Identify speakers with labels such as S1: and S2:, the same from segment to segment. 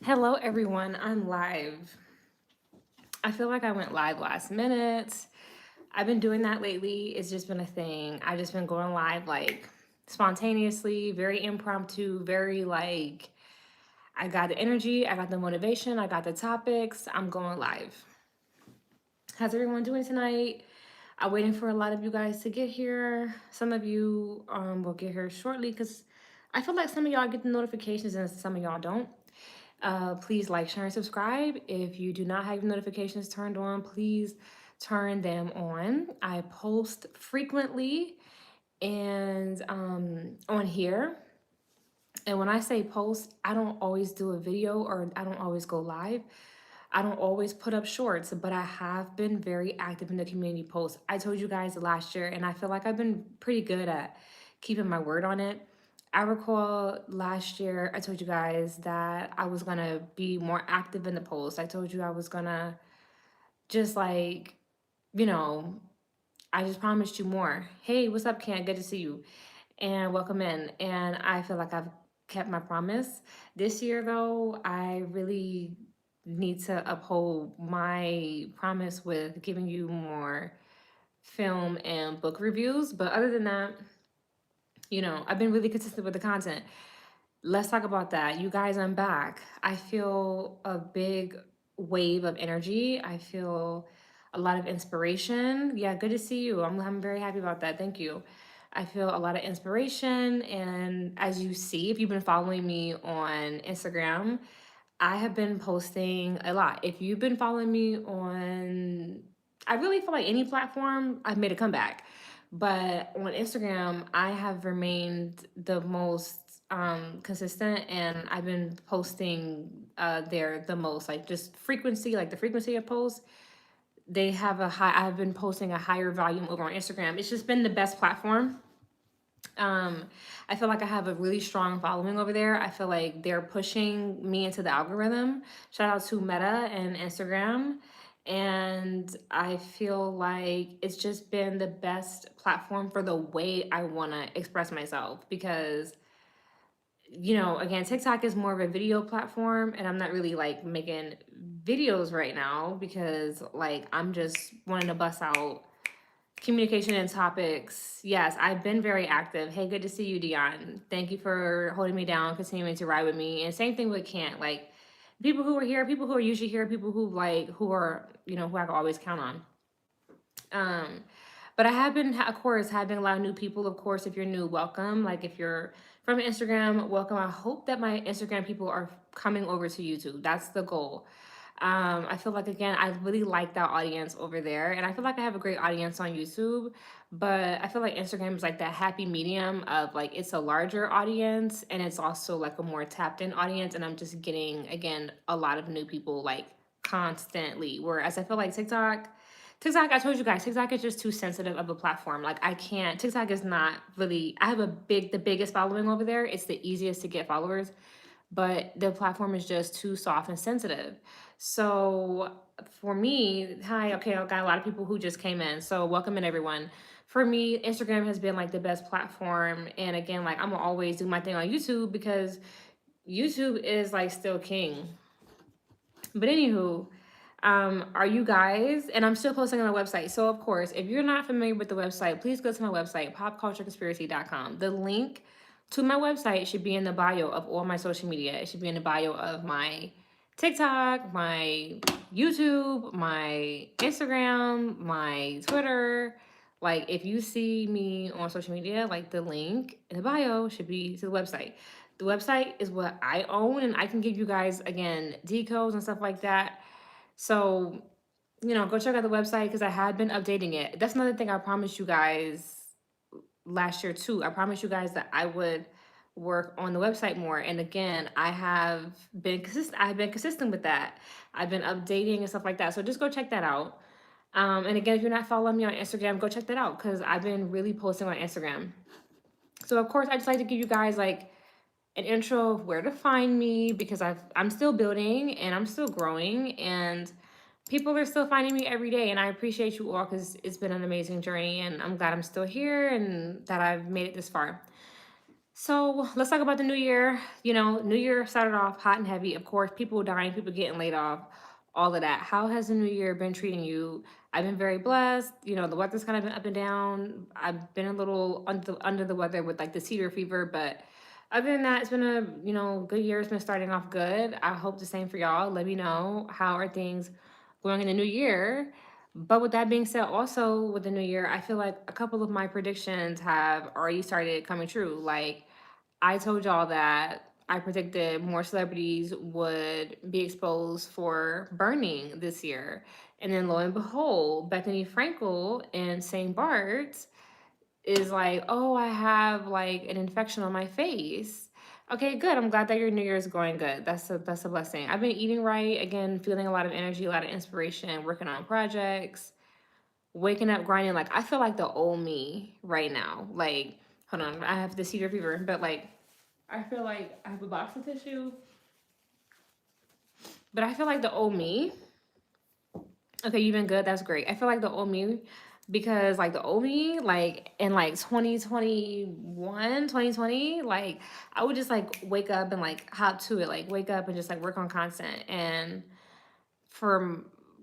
S1: Hello, everyone. I'm live. I feel like I went live last minute. I've been doing that lately. It's just been a thing. I've just been going live like spontaneously, very impromptu, very like I got the energy, I got the motivation, I got the topics. I'm going live. How's everyone doing tonight? I'm waiting for a lot of you guys to get here. Some of you will get here shortly because I feel like some of y'all get the notifications and some of y'all don't. Please like, share, and subscribe. If you do not have your notifications turned on, please turn them on. I post frequently and on here. And when I say post, I don't always do a video or I don't always go live. I don't always put up shorts, but I have been very active in the community posts. I told you guys last year, and I feel like I've been pretty good at keeping my word on it. I recall last year, I told you guys that I was gonna be more active in the posts. I told you I was gonna just like, you know, I just promised you more. Hey, what's up, Ken? Good to see you. And welcome in. And I feel like I've kept my promise. This year, though, I really need to uphold my promise with giving you more film and book reviews. But other than that, I've been really consistent with the content. Let's talk about that. You guys, I'm back. I feel a big wave of energy. I feel a lot of inspiration. Yeah, good to see you. I'm very happy about that. Thank you. I feel a lot of inspiration. And as you see, if you've been following me on Instagram, I have been posting a lot. If you've been following me on, I really feel like any platform, I've made a comeback. But on Instagram, I have remained the most consistent and I've been posting there the most, like just frequency, like the frequency of posts. They have a high, I've been posting a higher volume over on Instagram. It's just been the best platform. um, I feel like I have a really strong following over there. I feel like they're pushing me into the algorithm. Shout out to Meta and Instagram. And I feel like it's just been the best platform for the way I want to express myself because, again, TikTok is more of a video platform and I'm not really like making videos right now because like I'm just wanting to bust out communication and topics. Yes, I've been very active. Hey, good to see you, Dion. Thank you for holding me down, continuing to ride with me. And same thing with Kent. Like people who are here, people who are usually here, people who who are, who I can always count on. Um, but I have been, of course, having a lot of new people. Of course, if you're new, welcome. Like if you're from Instagram, welcome. I hope that my Instagram people are coming over to YouTube. That's the goal. I feel like again, I really like that audience over there, and I feel like I have a great audience on YouTube. But I feel like Instagram is like that happy medium of like it's a larger audience and it's also like a more tapped in audience, and I'm just getting again a lot of new people like constantly. Whereas I feel like TikTok, I told you guys, TikTok is just too sensitive of a platform. Like I can't, TikTok is not really, I have the biggest following over there. It's the easiest to get followers, but the platform is just too soft and sensitive. So for me, hi, okay, I got a lot of people who just came in. So welcome in everyone. For me, Instagram has been like the best platform. And again, like I'm gonna always do my thing on YouTube because YouTube is like still king. But anywho, are you guys, and I'm still posting on the website. So of course, if you're not familiar with the website, please go to my website, popcultureconspiracy.com. The link to my website should be in the bio of all my social media. It should be in the bio of my TikTok, my YouTube, my Instagram, my Twitter. Like if you see me on social media, like the link in the bio should be to the website. The website is what I own, and I can give you guys again decodes and stuff like that. So, go check out the website because I had been updating it. That's another thing I promised you guys last year too. I promised you guys that I would work on the website more. And again, I have been consistent. I've been consistent with that. I've been updating and stuff like that. So just go check that out. And again, if you're not following me on Instagram, go check that out because I've been really posting on Instagram. So of course, I just like to give you guys like an intro of where to find me because I'm still building and I'm still growing and people are still finding me every day, and I appreciate you all because it's been an amazing journey and I'm glad I'm still here and that I've made it this far. So let's talk about the new year. You know, new year started off hot and heavy. Of course, people dying, people getting laid off, all of that. How has the new year been treating you? I've been very blessed. You know, the weather's kind of been up and down. I've been a little under the weather with like the cedar fever, but other than that, it's been a good year. It's been starting off good. I hope the same for y'all. Let me know how are things going in the new year. But with that being said, also with the new year, I feel like a couple of my predictions have already started coming true. Like I told y'all that I predicted more celebrities would be exposed for burning this year. And then lo and behold, Bethany Frankel in St. Bart's is like, oh, I have like an infection on my face. Okay, good. I'm glad that your New Year's going good. That's a blessing. I've been eating right, again, feeling a lot of energy, a lot of inspiration, working on projects, waking up grinding. Like I feel like the old me right now. Like, hold on, I have the cedar fever, but like I feel like I have a box of tissue, but I feel like the old me. Okay, you've been good. That's great. I feel like the old me because like the old me, like in like 2021, 2020, like I would just like wake up and like hop to it, like wake up and just like work on content. And for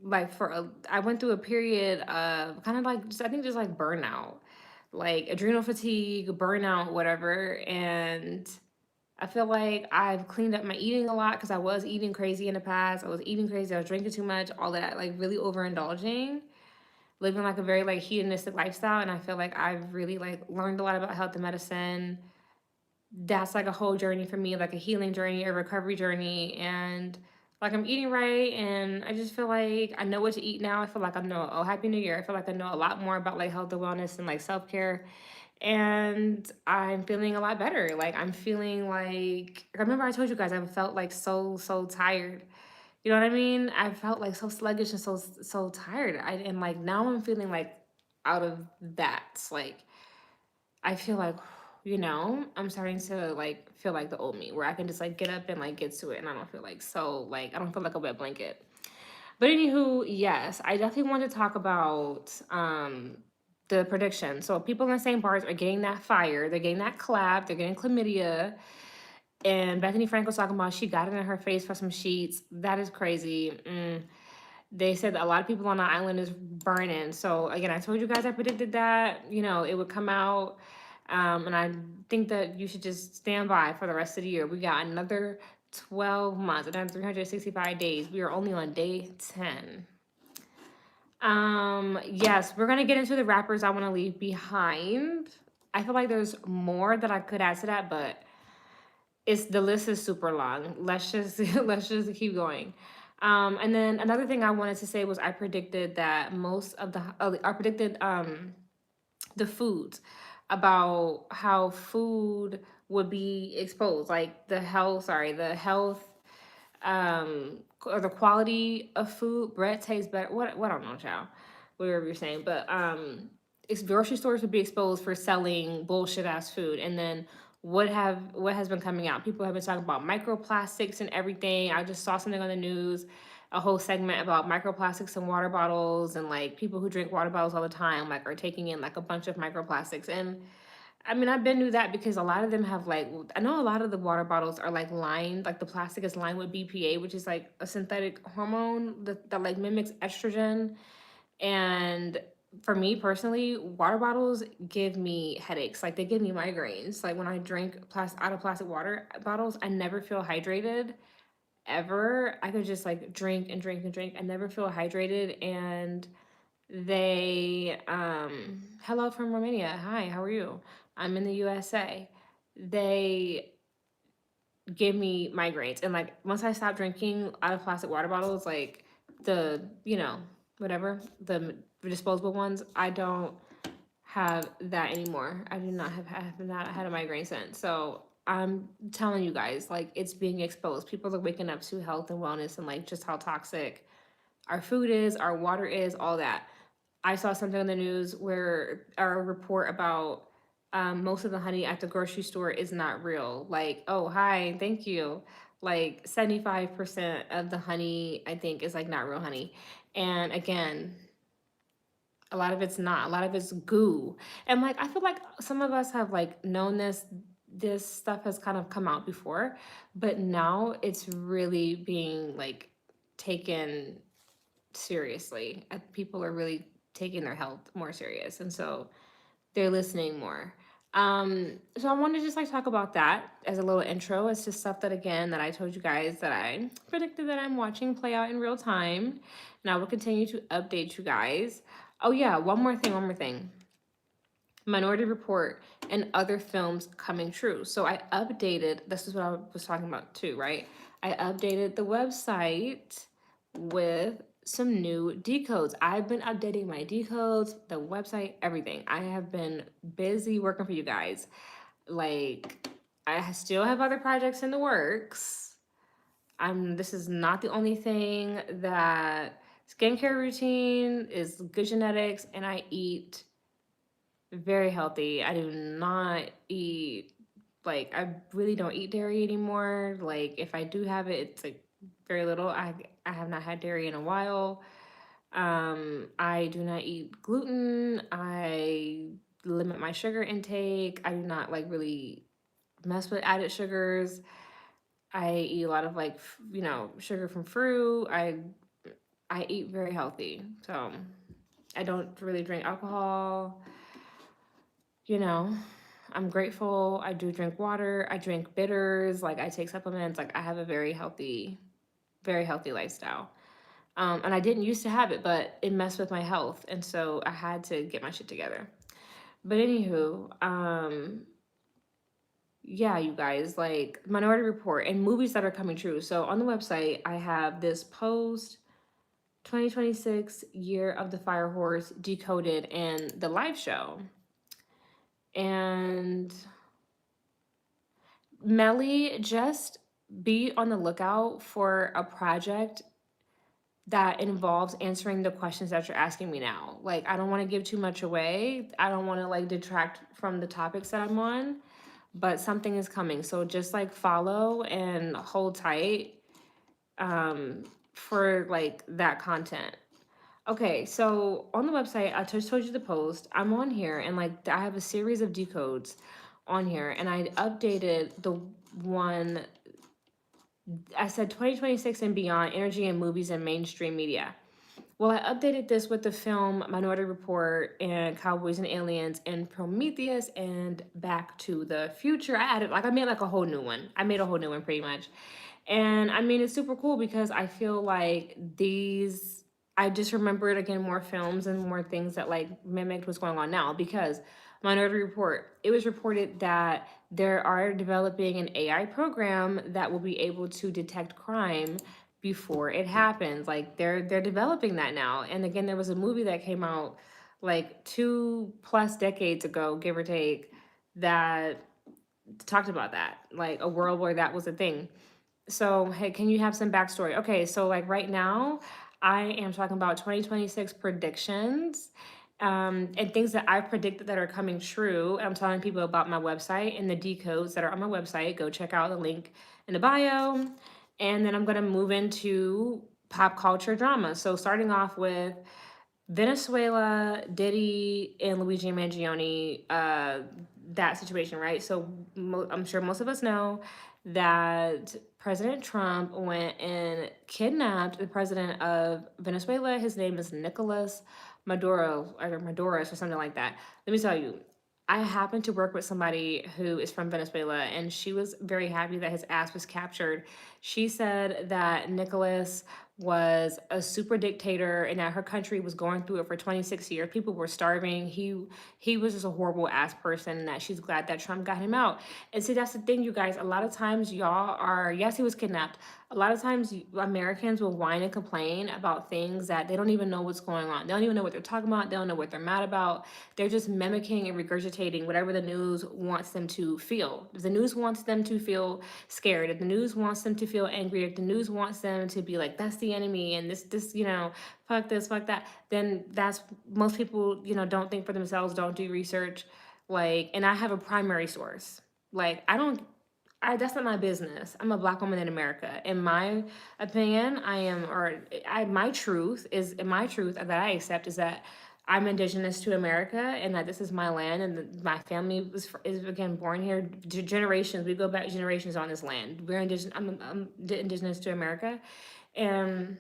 S1: I went through a period of kind of like just I think just like burnout, like adrenal fatigue, burnout, whatever. And I feel like I've cleaned up my eating a lot because I was eating crazy in the past. I was eating crazy. I was drinking too much, all of that, like really overindulging, living like a very like hedonistic lifestyle. And I feel like I've really like learned a lot about health and medicine. That's like a whole journey for me, like a healing journey, a recovery journey. And like I'm eating right. And I just feel like I know what to eat now. I feel like I know, oh, Happy New Year. I feel like I know a lot more about like health and wellness and like self care, and I'm feeling a lot better. Like I'm feeling like I remember I told you guys I felt like so tired. You know what I mean? I felt like so sluggish and so tired. And like now I'm feeling like out of that. Like I feel like I'm starting to like feel like the old me where I can just like get up and like get to it and I don't feel like I don't feel like a wet blanket. But anywho, yes, I definitely want to talk about the prediction. So people in St. Bart's are getting that fire, they're getting that clap, they're getting chlamydia. And Bethany Frankel's talking about she got it in her face for some sheets. That is crazy. They said that a lot of people on the island is burning. So again, I told you guys I predicted that, it would come out. And I think that you should just stand by for the rest of the year. We got another 12 months, another 365 days. We are only on day 10. Yes, we're gonna get into the rappers I want to leave behind. I feel like there's more that I could add to that, but the list is super long. Let's just let's just keep going. And then another thing I wanted to say was I predicted that most of I predicted the foods, about how food would be exposed, like the health, or the quality of food. Bread tastes better. What I don't know, child. Whatever you're saying, but it's grocery stores would be exposed for selling bullshit ass food, and then what has been coming out? People have been talking about microplastics and everything. I just saw something on the news, a whole segment about microplastics in water bottles, and like people who drink water bottles all the time like are taking in like a bunch of microplastics. And I mean, I've been through that because a lot of them have like, I know a lot of the water bottles are like lined, like the plastic is lined with BPA, which is like a synthetic hormone that like mimics estrogen. And for me personally, water bottles give me headaches. Like they give me migraines. Like when I drink out of plastic water bottles, I never feel hydrated ever. I could just like drink and drink and drink. I never feel hydrated. And hello from Romania. Hi, how are you? I'm in the USA. They give me migraines. And like once I stop drinking out of plastic water bottles, like the, whatever, the disposable ones, I don't have that anymore. I do not have not had a migraine since. So I'm telling you guys, like it's being exposed. People are waking up to health and wellness and like just how toxic our food is, our water is, all that. I saw something in the news where a report about most of the honey at the grocery store is not real. Like, oh, hi, thank you. Like 75% of the honey, I think, is like not real honey. And again, a lot of it's not. A lot of it's goo. And like, I feel like some of us have like known this this stuff has kind of come out before, but now it's really being like taken seriously. People are really taking their health more serious, and so they're listening more. So I want to just like talk about that as a little intro. It's just stuff that again that I told you guys that I predicted that I'm watching play out in real time, and I will continue to update you guys. Oh yeah, one more thing. Minority Report and other films coming true. So I updated, this is what I was talking about too, right? I updated the website with some new decodes. I've been updating my decodes, the website, everything. I have been busy working for you guys. Like, I still have other projects in the works. This is not the only thing. That skincare routine is good genetics, and I eat very healthy. I do not eat, like, I really don't eat dairy anymore. Like, if I do have it, it's like very little. I have not had dairy in a while. I do not eat gluten. I limit my sugar intake. I do not like really mess with added sugars. I eat a lot of like, sugar from fruit. I eat very healthy. So I don't really drink alcohol. you know, I'm grateful. I do drink water. I drink bitters. Like, I take supplements. Like, I have a very healthy lifestyle. And I didn't used to have it, but it messed with my health. And so I had to get my shit together. But anywho, yeah, you guys, like Minority Report and movies that are coming true. So on the website, I have this post 2026 Year of the Fire Horse decoded and the live show. And Melly, just be on the lookout for a project that involves answering the questions that you're asking me now. Like, I don't want to give too much away. I don't want to like detract from the topics that I'm on, but something is coming. So just like follow and hold tight for like that content. Okay, so on the website, I just told you the post. I'm on here and like I have a series of decodes on here, and I updated the one. I said 2026 and beyond, energy in movies and mainstream media. Well, I updated this with the film Minority Report and Cowboys and Aliens and Prometheus and Back to the Future. I added, like, I made like a whole new one. I made a whole new one pretty much. And I mean, it's super cool because I feel like I just remembered again more films and more things that like mimicked what's going on now. Because Minority Report, it was reported that there are developing an AI program that will be able to detect crime before it happens. Like they're developing that now. And again, there was a movie that came out like 2+ decades ago, give or take, that talked about that, like a world where that was a thing. So, hey, can you have some backstory? Okay, so like right now, I am talking about 2026 predictions, and things that I've predicted that are coming true. I'm telling people about my website and the decodes that are on my website. Go check out the link in the bio. And then I'm going to move into pop culture drama. So, starting off with Venezuela, Diddy, and Luigi Mangione, that situation, right? So I'm sure most of us know that President Trump went and kidnapped the president of Venezuela. His name is Nicolas Maduro, or Maduros, or something like that. Let me tell you, I happen to work with somebody who is from Venezuela, and she was very happy that his ass was captured. She said that Nicolas was a super dictator and that her country was going through it for 26 years. People were starving. He was just a horrible ass person, and that she's glad that Trump got him out. And see, that's the thing, you guys. A lot of times y'all are, yes, he was kidnapped. A lot of times Americans will whine and complain about things that they don't even know what's going on. They don't even know what they're talking about. They don't know what they're mad about. They're just mimicking and regurgitating whatever the news wants them to feel. If the news wants them to feel scared, if the news wants them to feel angry, if the news wants them to be like, that's the enemy and this, fuck this, fuck that, then that's, most people, don't think for themselves, don't do research. Like, and I have a primary source. Like, that's not my business. I'm a Black woman in America. In my opinion, my truth that I accept is that I'm indigenous to America and that this is my land and my family is again born here. Generations, we go back generations on this land. We're indigenous. I'm indigenous to America, and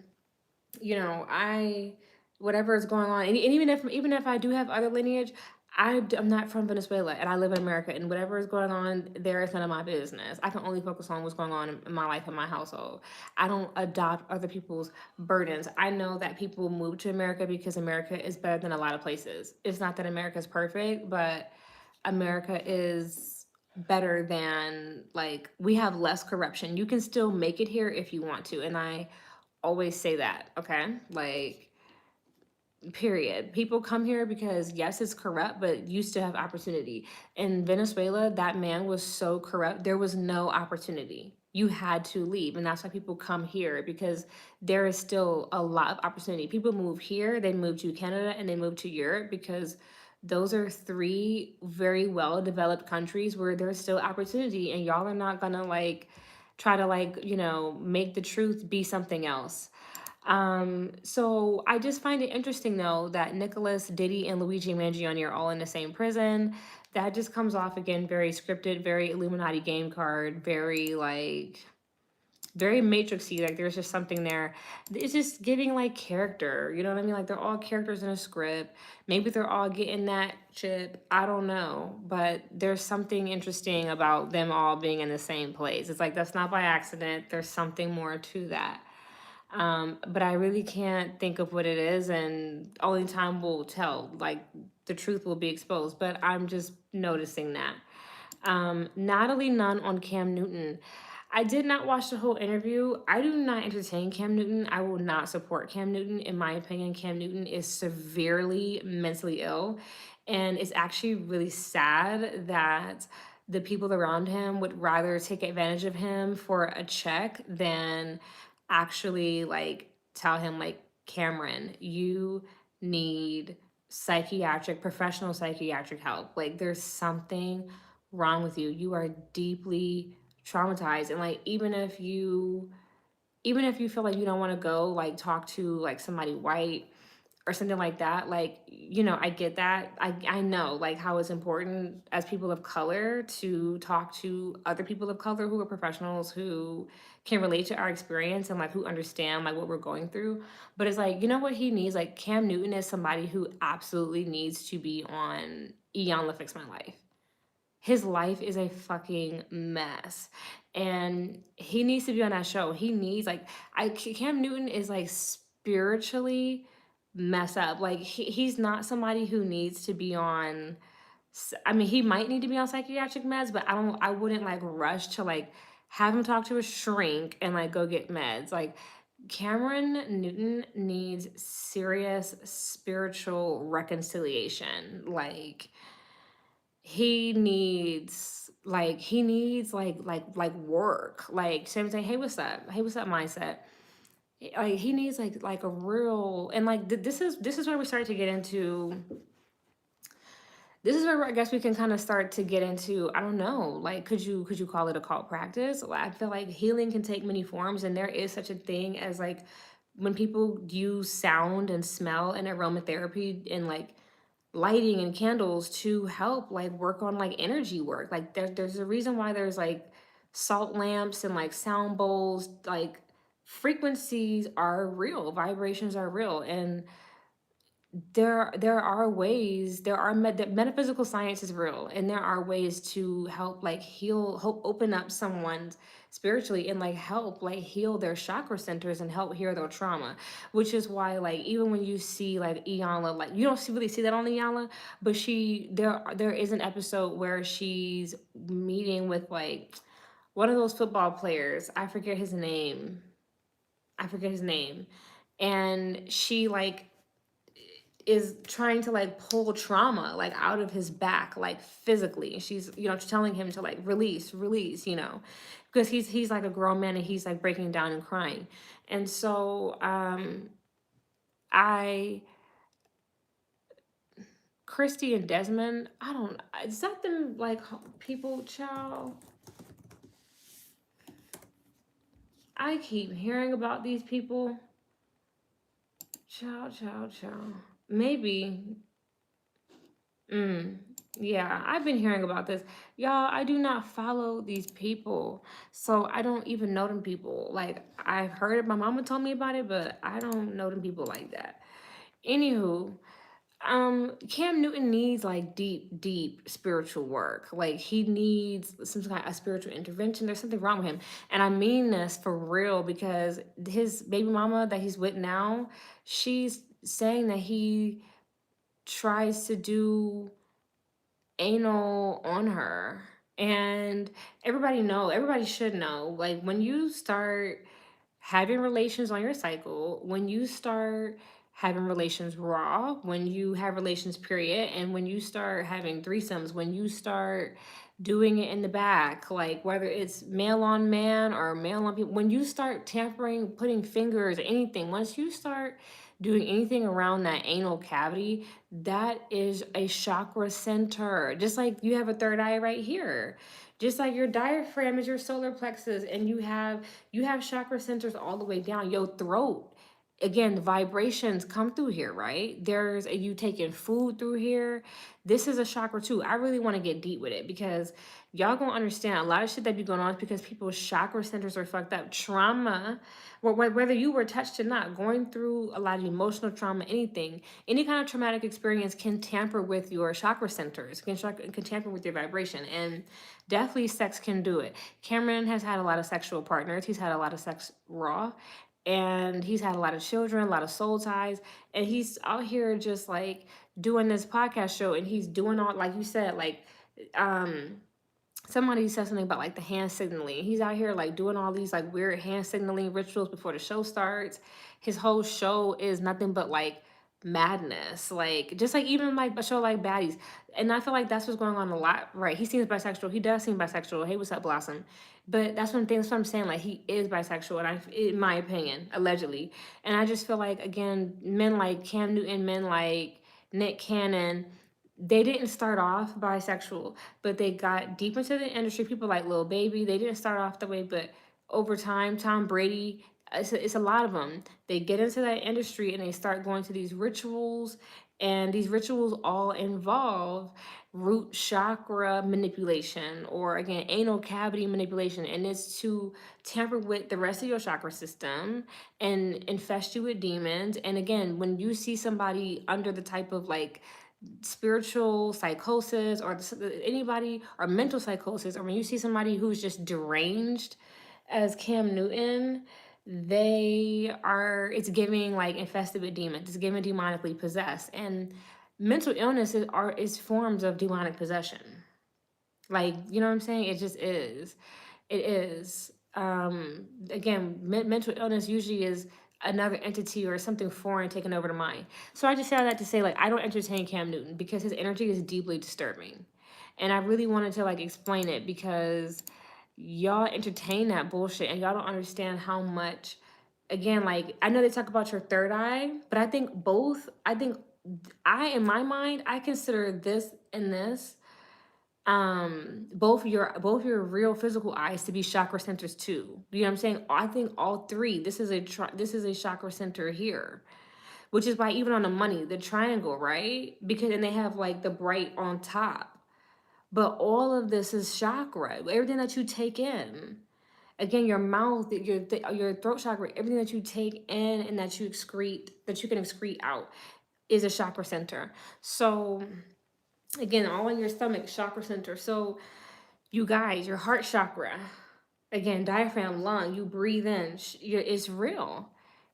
S1: I whatever is going on, and even if I do have other lineage, I'm not from Venezuela and I live in America, and whatever is going on there is none of my business. I can only focus on what's going on in my life and my household. I don't adopt other people's burdens. I know that people move to America because America is better than a lot of places. It's not that America is perfect, but America is better than, like, we have less corruption. You can still make it here if you want to, and I always say that, okay? Like, period. People come here because, yes, it's corrupt, but you still have opportunity. In Venezuela, that man was so corrupt, there was no opportunity. You had to leave. And that's why people come here, because there is still a lot of opportunity. People move here, they move to Canada, and they move to Europe because those are three very well developed countries where there's still opportunity. And y'all are not gonna like try to make the truth be something else. So I just find it interesting though that Nicholas, Diddy, and Luigi Mangione are all in the same prison. That just comes off again very scripted, very Illuminati game card, very matrixy. Like there's just something there. It's just giving like character. You know what I mean? Like they're all characters in a script. Maybe they're all getting that chip. I don't know. But there's something interesting about them all being in the same place. It's like that's not by accident. There's something more to that. But I really can't think of what it is, and only time will tell. Like the truth will be exposed. But I'm just noticing that. Natalie Nunn on Cam Newton. I did not watch the whole interview. I do not entertain Cam Newton. I will not support Cam Newton. In my opinion, Cam Newton is severely mentally ill. And it's actually really sad that the people around him would rather take advantage of him for a check than actually like tell him, like, Cameron, you need professional psychiatric help. Like there's something wrong with you. You are deeply traumatized. And like even if you feel like you don't want to go like talk to like somebody white or something like that, like, I get that. I know like how it's important as people of color to talk to other people of color who are professionals who can relate to our experience and like who understand like what we're going through. But it's like, what he needs, like Cam Newton is somebody who absolutely needs to be on Eon to Fix My Life. His life is a fucking mess, and he needs to be on that show. He needs like Cam Newton is like spiritually messed up. Like he's not somebody who needs to be on. I mean, he might need to be on psychiatric meds, but I wouldn't like rush to like have him talk to a shrink and like go get meds. Like Cameron Newton needs serious spiritual reconciliation. Like he needs work. Like same thing, hey what's up mindset. Like he needs like a real, and like this is where we start to get into, this is where I guess we can kind of start to get into, I don't know, like could you call it a cult practice? Well, I feel like healing can take many forms, and there is such a thing as like when people use sound and smell and aromatherapy and like lighting and candles to help like work on like energy work. Like there's a reason why there's like salt lamps and like sound bowls. Like frequencies are real, vibrations are real, and there are ways, that metaphysical science is real, and there are ways to help like heal, help open up someone's spiritually, and like help like heal their chakra centers and help heal their trauma. Which is why like even when you see like Iyanla, like you don't really see that on Iyanla, but there is an episode where she's meeting with like one of those football players. I forget his name, and she like is trying to like pull trauma like out of his back, like physically. She's telling him to like release, because he's like a grown man and he's like breaking down and crying. And so I Christy and Desmond, I don't, is that them like people, child? I keep hearing about these people. Child. Maybe Mm, yeah, I've been hearing about this. Y'all, I do not follow these people. So I don't even know them people. Like, I've heard it, my mama told me about it, but I don't know them people like that. Anywho, Cam Newton needs like deep, deep spiritual work. Like he needs some kind of spiritual intervention. There's something wrong with him. And I mean this for real because his baby mama that he's with now, she's saying that he tries to do anal on her. And everybody should know, like when you start having relations on your cycle, when you start having relations raw, when you have relations period, and when you start having threesomes, when you start doing it in the back, like whether it's male on man or male on people, when you start tampering, putting fingers, anything, once you start doing anything around that anal cavity, that is a chakra center. Just like you have a third eye right here. Just like your diaphragm is your solar plexus, and you have chakra centers all the way down your throat. Again, the vibrations come through here, right? You taking food through here. This is a chakra too. I really want to get deep with it because y'all gonna understand a lot of shit that be going on is because people's chakra centers are fucked up. Trauma, whether you were touched or not, going through a lot of emotional trauma, anything, any kind of traumatic experience can tamper with your chakra centers, can tamper with your vibration, and definitely sex can do it. Cameron has had a lot of sexual partners. He's had a lot of sex raw, and he's had a lot of children, a lot of soul ties, and he's out here just like doing this podcast show, and he's doing all, like you said, like um somebody said something about like the hand signaling. He's out here like doing all these like weird hand signaling rituals before the show starts. His whole show is nothing but like madness. Like just like even like a show like Baddies. And I feel like that's what's going on a lot, right? He seems bisexual. He does seem bisexual. Hey, what's up, Blossom? But that's what I'm saying. Like he is bisexual, and in my opinion, allegedly. And I just feel like again, men like Cam Newton, men like Nick Cannon, they didn't start off bisexual, but they got deep into the industry. People like Lil Baby, they didn't start off the way, but over time, Tom Brady, it's a lot of them. They get into that industry and they start going to these rituals, and these rituals all involve root chakra manipulation or again anal cavity manipulation, and it's to tamper with the rest of your chakra system and infest you with demons. And again, when you see somebody under the type of like spiritual psychosis or anybody or mental psychosis, or when you see somebody who's just deranged as Cam Newton, it's giving like infested with demons, it's giving demonically possessed. And mental illness is forms of demonic possession. Like, you know what I'm saying? It just is. It is. Again, mental illness usually is another entity or something foreign taking over the mind. So I just say all that to say, like, I don't entertain Cam Newton because his energy is deeply disturbing. And I really wanted to like explain it because y'all entertain that bullshit and y'all don't understand how much, again, like I know they talk about your third eye, but in my mind, I consider this and this both your real physical eyes to be chakra centers too. You know what I'm saying? I think all three. This is a chakra center here, which is why even on the money, the triangle, right? Because and they have like the bright on top, but all of this is chakra. Everything that you take in, again, your mouth, your throat chakra, everything that you take in and that you can excrete out, is a chakra center. So again, all in your stomach, chakra center. So you guys, your heart chakra, again, diaphragm, lung, you breathe in. It's real.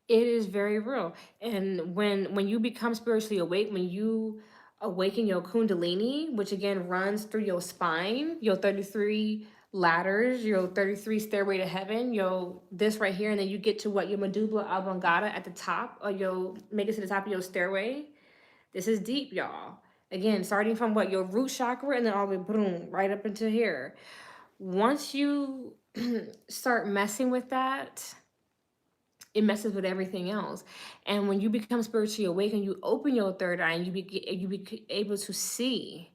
S1: It is very real. And when you become spiritually awake, when you awaken your kundalini, which again runs through your spine, your 33 ladders, your 33 stairway to heaven, your this right here, and then you get to what your medulla oblongata at the top, or you'll make it to the top of your stairway. This is deep, y'all. Again, starting from what your root chakra and then all the way boom right up into here. Once you start messing with that, it messes with everything else. And when you become spiritually awakened, you open your third eye and you be able to see.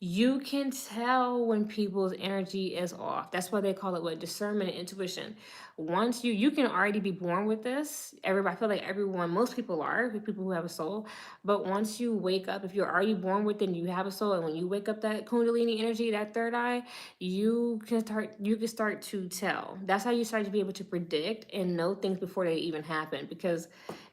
S1: You can tell when people's energy is off. That's why they call it what, discernment and intuition. Once you can already be born with this. Everybody, I feel like everyone, most people are, people who have a soul. But once you wake up, if you're already born with it and you have a soul, and when you wake up that Kundalini energy, that third eye, you can start to tell. That's how you start to be able to predict and know things before they even happen, because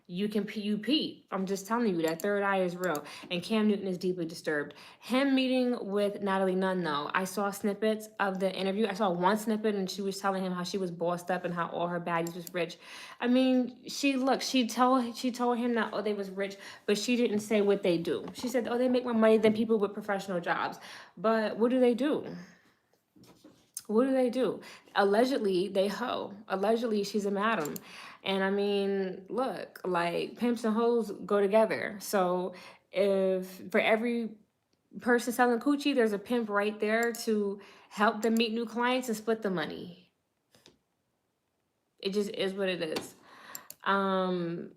S1: you peep. I'm just telling you, that third eye is real. And Cam Newton is deeply disturbed. Him meeting with Natalie Nunn, though, I saw snippets of the interview. I saw one snippet, and she was telling him how she was bossed up and how all her baddies was rich. I mean, she told him that, oh, they was rich, but she didn't say what they do. She said, oh, they make more money than people with professional jobs. But what do they do? What do they do? Allegedly, they hoe. Allegedly, she's a madam. And I mean, look, like, pimps and hoes go together. So if for every person selling coochie, there's a pimp right there to help them meet new clients and split the money. It just is what it is. Um,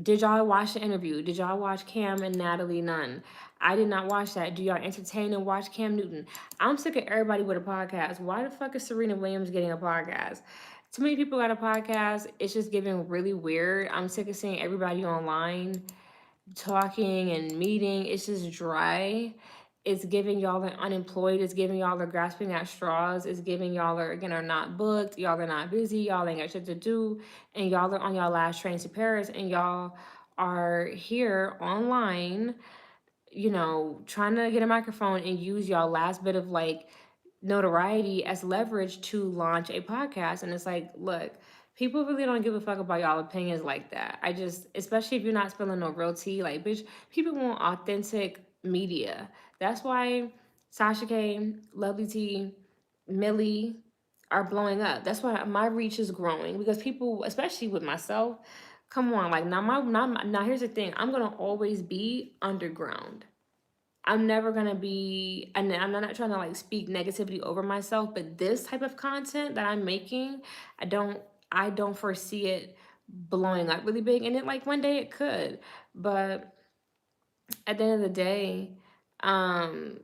S1: did y'all watch the interview? Did y'all watch Cam and Natalie Nunn? I did not watch that. Do y'all entertain and watch Cam Newton? I'm sick of everybody with a podcast. Why the fuck is Serena Williams getting a podcast? Too many people got a podcast. It's just getting really weird. I'm sick of seeing everybody online talking and meeting. It's just dry. It's giving y'all are unemployed. It's giving y'all are grasping at straws. It's giving y'all are, again, are not booked. Y'all are not busy. Y'all ain't got shit to do. And y'all are on y'all last train to Paris. And y'all are here online, trying to get a microphone and use y'all last bit of like notoriety as leverage to launch a podcast. And it's like, look, people really don't give a fuck about y'all opinions like that. Especially if you're not spilling no real tea, like, bitch, people want authentic media. That's why Sasha K, Lovely T, Millie are blowing up. That's why my reach is growing, because people, especially with myself, come on, like, now here's the thing. I'm gonna always be underground. I'm never gonna be, and I'm not trying to like speak negativity over myself, but this type of content that I'm making, I don't, I don't foresee it blowing up really big. And it, like, one day it could, but at the end of the day, um,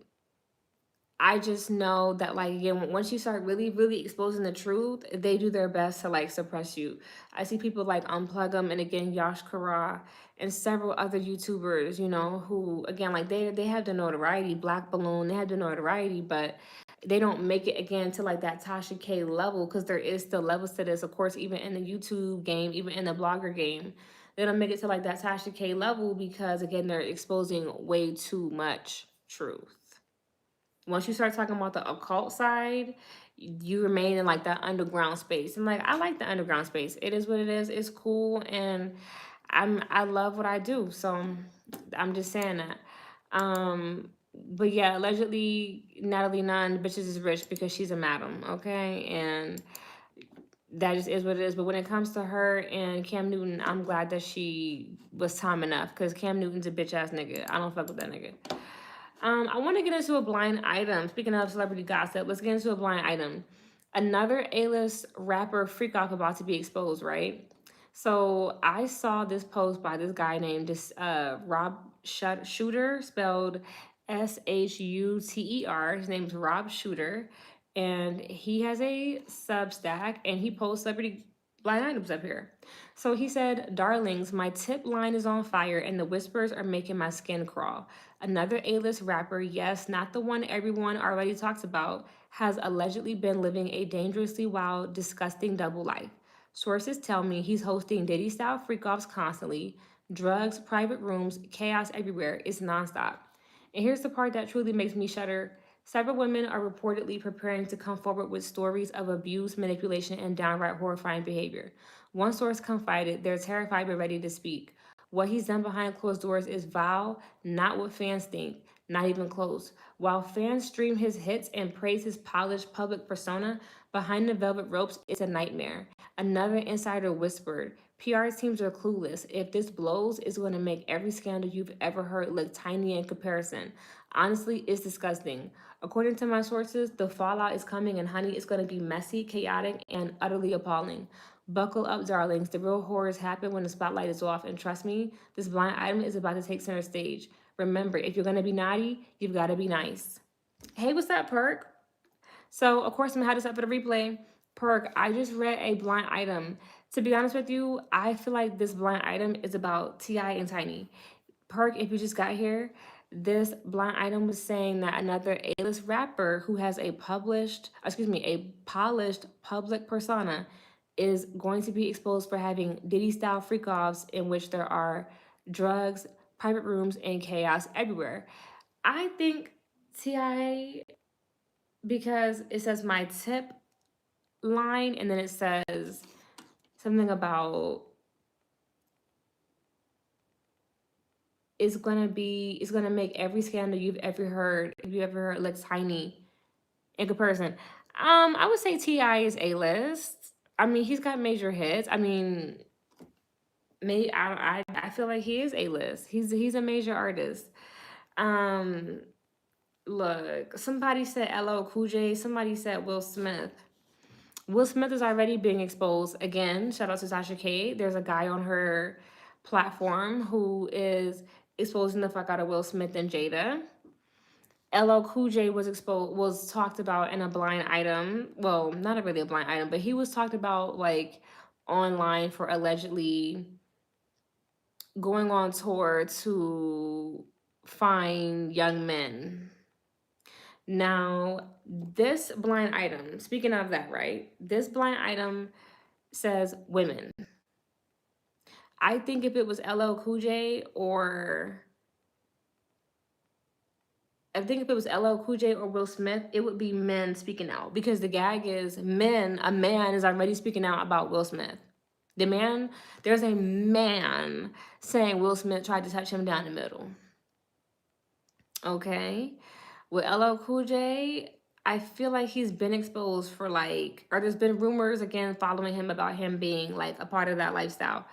S1: I just know that, like, again, once you start really, really exposing the truth, they do their best to like suppress you. I see people like Unplug them, and again, Yash Kara and several other YouTubers, who, again, like, they have the notoriety. Black Balloon, they have the notoriety, but they don't make it, again, to like that Tasha K level, because there is still levels to this, of course, even in the YouTube game, even in the blogger game. They don't make it to like that Tasha K level because, again, they're exposing way too much truth. Once you start talking about the occult side, you remain in like that underground space. And like, I like the underground space. It is what it is. It's cool, and I love what I do. So I'm just saying that. But yeah, allegedly Natalie Nunn, bitches is rich because she's a madam, okay? And that just is what it is. But when it comes to her and Cam Newton, I'm glad that she was time enough, because Cam Newton's a bitch ass nigga. I don't fuck with that nigga. I want to get into a blind item. Speaking of celebrity gossip, let's get into a blind item. Another A-list rapper freak off about to be exposed, right? So I saw this post by this guy named Rob Shooter, spelled Shuter. His name's Rob Shooter, and he has a Substack, and he posts celebrity blind items up here. So he said, "Darlings, my tip line is on fire, and the whispers are making my skin crawl. Another A-list rapper, yes, not the one everyone already talks about, has allegedly been living a dangerously wild, disgusting double life. Sources tell me he's hosting Diddy-style freak-offs constantly, drugs, private rooms, chaos everywhere. It's nonstop. And here's the part that truly makes me shudder. Several women are reportedly preparing to come forward with stories of abuse, manipulation, and downright horrifying behavior. One source confided they're terrified but ready to speak. What he's done behind closed doors is vile, not what fans think, not even close. While fans stream his hits and praise his polished public persona, behind the velvet ropes, it's a nightmare. Another insider whispered, PR teams are clueless. If this blows, it's going to make every scandal you've ever heard look tiny in comparison. Honestly, it's disgusting. According to my sources, the fallout is coming, and honey, it's going to be messy, chaotic, and utterly appalling. Buckle up, darlings. The real horrors happen when the spotlight is off, and trust me, this blind item is about to take center stage. Remember, if you're going to be naughty, you've got to be nice." Hey, what's up, Perk? So, of course, I'm gonna have this up for the replay. Perk, I just read a blind item. To be honest with you, I feel like this blind item is about T.I. and Tiny. Perk, if you just got here, this blind item was saying that another A-list rapper who has a polished public persona is going to be exposed for having Diddy-style freak-offs in which there are drugs, private rooms, and chaos everywhere. I think Ti, because it says my tip line and then it says something about it's gonna make every scandal you've ever heard, if you ever heard, look tiny in comparison. I would say Ti is A list. I mean, he's got major hits. I mean, maybe I feel like he is A list. He's a major artist. Um, Look, somebody said LL Cool J. Somebody said Will Smith. Will Smith is already being exposed again. Shout out to Sasha K. There's a guy on her platform who is exposing the fuck out of Will Smith and Jada. LL Cool J was talked about in a blind item. Well, not really a blind item, but he was talked about like online for allegedly going on tour to find young men. Now, this blind item, speaking of that, right? This blind item says women. I think if it was LL Cool J or I think if it was LL Cool J or Will Smith, it would be men speaking out because the gag is men. A man is already speaking out about Will Smith. The man, there's a man saying Will Smith tried to touch him down the middle. Okay, with LL Cool J, I feel like he's been exposed for like, or there's been rumors again following him about him being like a part of that lifestyle.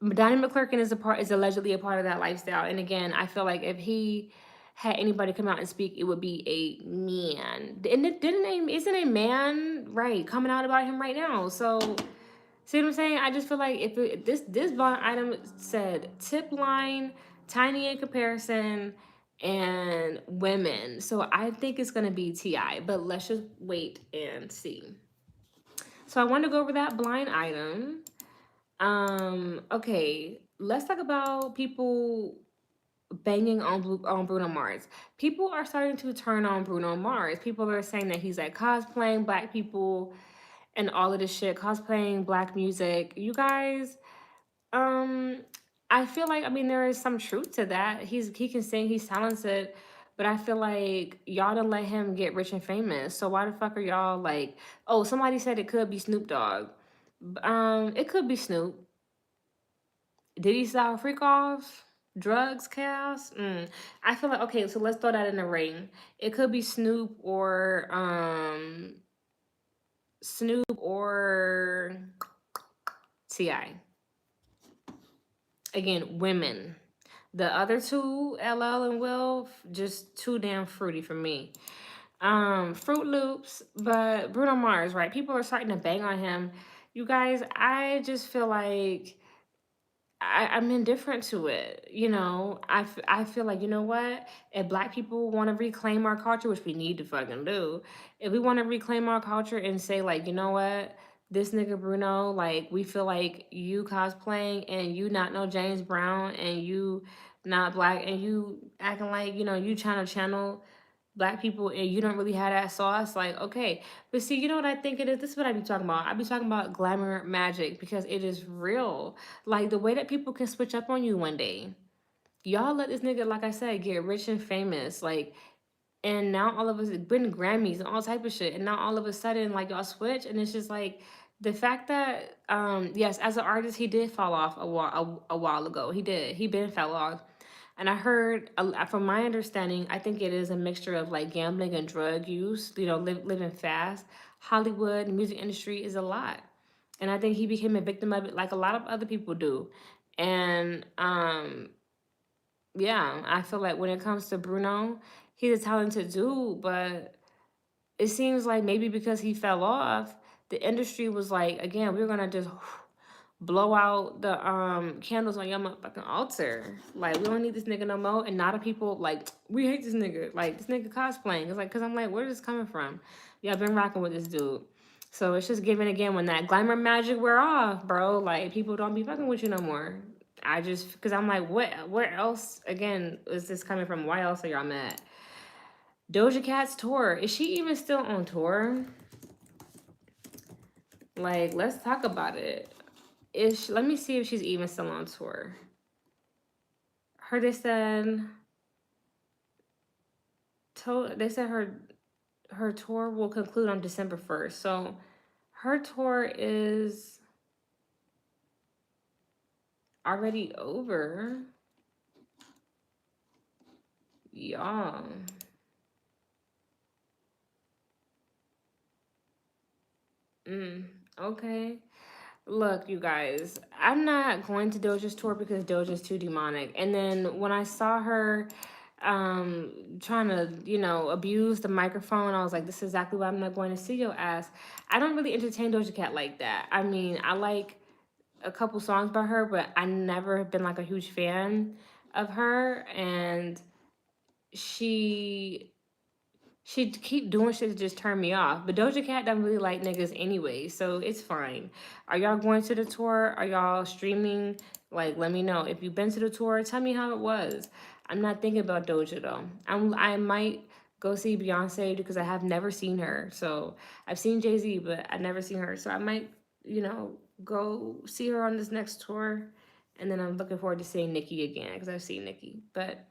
S1: Donnie McClurkin is allegedly a part of that lifestyle. And again, I feel like if he had anybody come out and speak, it would be a man. And isn't a man right coming out about him right now? So see what I'm saying? I just feel like if this blind item said tip line, tiny in comparison, and women, so I think it's gonna be Ti. But let's just wait and see. So I want to go over that blind item. Okay, let's talk about people banging on Bruno Mars. People are starting to turn on Bruno Mars. People are saying that he's like cosplaying black people and all of this shit, cosplaying black music. You guys, um, I feel like there is some truth to that. He can sing, he's talented, but I feel like y'all didn't let him get rich and famous. So why the fuck are y'all like? Oh, somebody said it could be Snoop Dogg. It could be Snoop. Diddy style freak offs, drugs, chaos. I feel like okay. So let's throw that in the ring. It could be Snoop or Ti. Again, women. The other two, LL and Will, just too damn fruity for me. Fruit Loops, but Bruno Mars, right? People are starting to bang on him. You guys, I just feel like I'm indifferent to it. I feel like, you know what? If black people want to reclaim our culture, which we need to fucking do, if we want to reclaim our culture and say, like, you know what? This nigga Bruno, like, we feel like you cosplaying and you not know James Brown and you not black and you acting like, you trying to channel black people and you don't really have that sauce, like, okay. But see, you know what I think it is? This is what I be talking about. I be talking about glamour magic because it is real. Like the way that people can switch up on you one day. Y'all let this nigga, like I said, get rich and famous. Like, and now all of us been Grammys and all type of shit. And now all of a sudden, like y'all switch, and it's just like the fact that yes, as an artist, he did fall off a while ago. He did. He been fell off. And I heard, from my understanding, I think it is a mixture of like gambling and drug use, living fast. Hollywood, music industry is a lot. And I think he became a victim of it like a lot of other people do. And yeah, I feel like when it comes to Bruno, he's a talented dude, but it seems like maybe because he fell off, the industry was like, again, we're gonna just blow out the candles on your motherfucking altar. Like, we don't need this nigga no more. And not a people like, we hate this nigga. Like, this nigga cosplaying. It's like, cause I'm like, where is this coming from? Yeah, I've been rocking with this dude. So it's just giving again when that glamour magic wear off, bro. Like, people don't be fucking with you no more. I just, cause I'm like, what? Where else again is this coming from? Why else are y'all mad? Doja Cat's tour. Is she even still on tour? Like, let's talk about it. Let me see if she's even still on tour. They said her tour will conclude on December 1st. So her tour is already over. Y'all. Okay. Look, you guys, I'm not going to Doja's tour because Doja's too demonic. And then when I saw her trying to, abuse the microphone, I was like, this is exactly why I'm not going to see your ass. I don't really entertain Doja Cat like that. I mean, I like a couple songs by her, but I never have been like a huge fan of her. And she she'd keep doing shit to just turn me off. But Doja Cat doesn't really like niggas anyway, so it's fine. Are y'all going to the tour? Are y'all streaming? Like, let me know. If you've been to the tour, tell me how it was. I'm not thinking about Doja though. I might go see Beyonce because I have never seen her. So I've seen Jay-Z, but I've never seen her. So I might, go see her on this next tour. And then I'm looking forward to seeing Nicki again because I've seen Nicki. But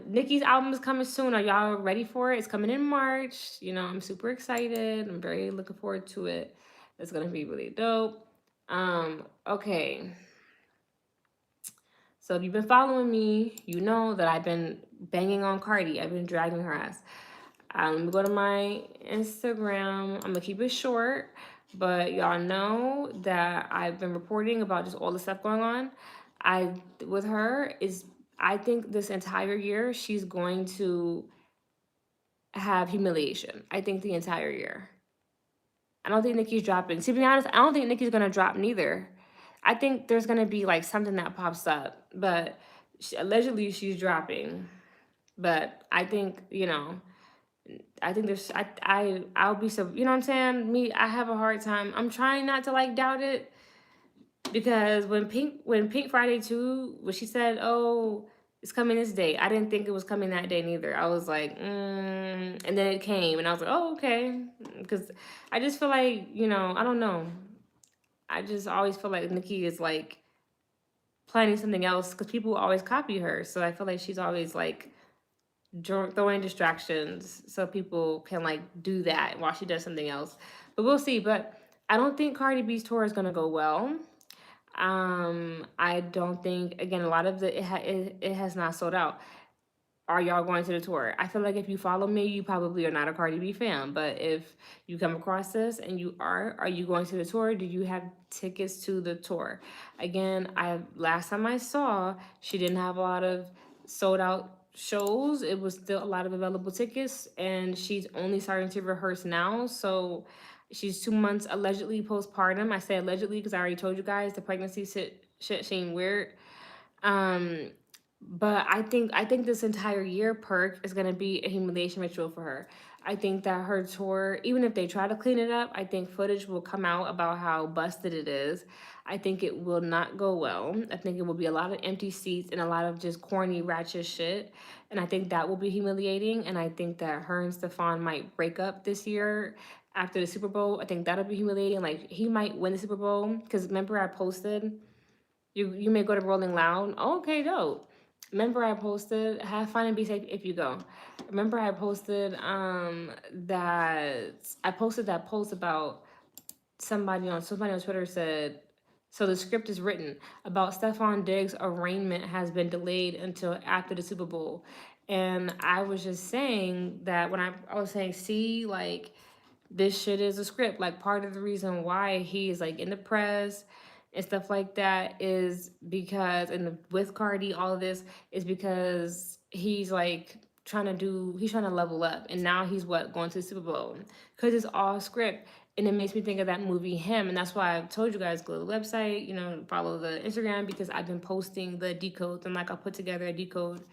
S1: Nicki's album is coming soon. Are y'all ready for it? It's coming in March. I'm super excited. I'm very looking forward to it. It's gonna be really dope. Okay. So if you've been following me, you know that I've been banging on Cardi. I've been dragging her ass. Let me go to my Instagram. I'm gonna keep it short, but y'all know that I've been reporting about just all the stuff going on. With her is I think this entire year she's going to have humiliation. I think the entire year. I don't think Nicki's dropping. To be honest, I don't think Nicki's gonna drop neither. I think there's gonna be like something that pops up, but allegedly she's dropping. But I think I think there's I'll be so you know what I'm saying. I have a hard time. I'm trying not to like doubt it because when Pink Friday 2, when she said, "Oh, it's coming this day," I didn't think it was coming that day neither. I was like, and then it came, and I was like, "Oh, okay," because I just feel like I don't know. I just always feel like Nicki is like planning something else because people always copy her. So I feel like she's always like throwing distractions so people can like do that while she does something else. But we'll see. But I don't think Cardi B's tour is gonna go well. I don't think again a lot of it has not sold out. Are y'all going to the tour? I feel like if you follow me, you probably are not a Cardi B fan. But if you come across this and you are you going to the tour? Do you have tickets to the tour? Again, last time I saw, she didn't have a lot of sold out shows. It was still a lot of available tickets, and she's only starting to rehearse now. So she's 2 months allegedly postpartum. I say allegedly because I already told you guys the pregnancy shit seemed weird. But I think this entire year perk is gonna be a humiliation ritual for her. I think that her tour, even if they try to clean it up, I think footage will come out about how busted it is. I think it will not go well. I think it will be a lot of empty seats and a lot of just corny ratchet shit. And I think that will be humiliating. And I think that her and Stefon might break up this year after the Super Bowl. I think that'll be humiliating. Like he might win the Super Bowl. Because remember I posted you may go to Rolling Loud. Oh, okay, dope. Remember I posted have fun and be safe if you go. Remember I posted that post about somebody on Twitter said so the script is written about Stefon Diggs' arraignment has been delayed until after the Super Bowl. And I was just saying that when I was saying, see, like this shit is a script. Like part of the reason why he is like in the press and stuff like that is because, and with Cardi, all of this is because he's like he's trying to level up, and now he's going to the Super Bowl because it's all script. And it makes me think of that movie Him, and that's why I told you guys go to the website, follow the Instagram, because I've been posting the decodes, and like I'll put together a decode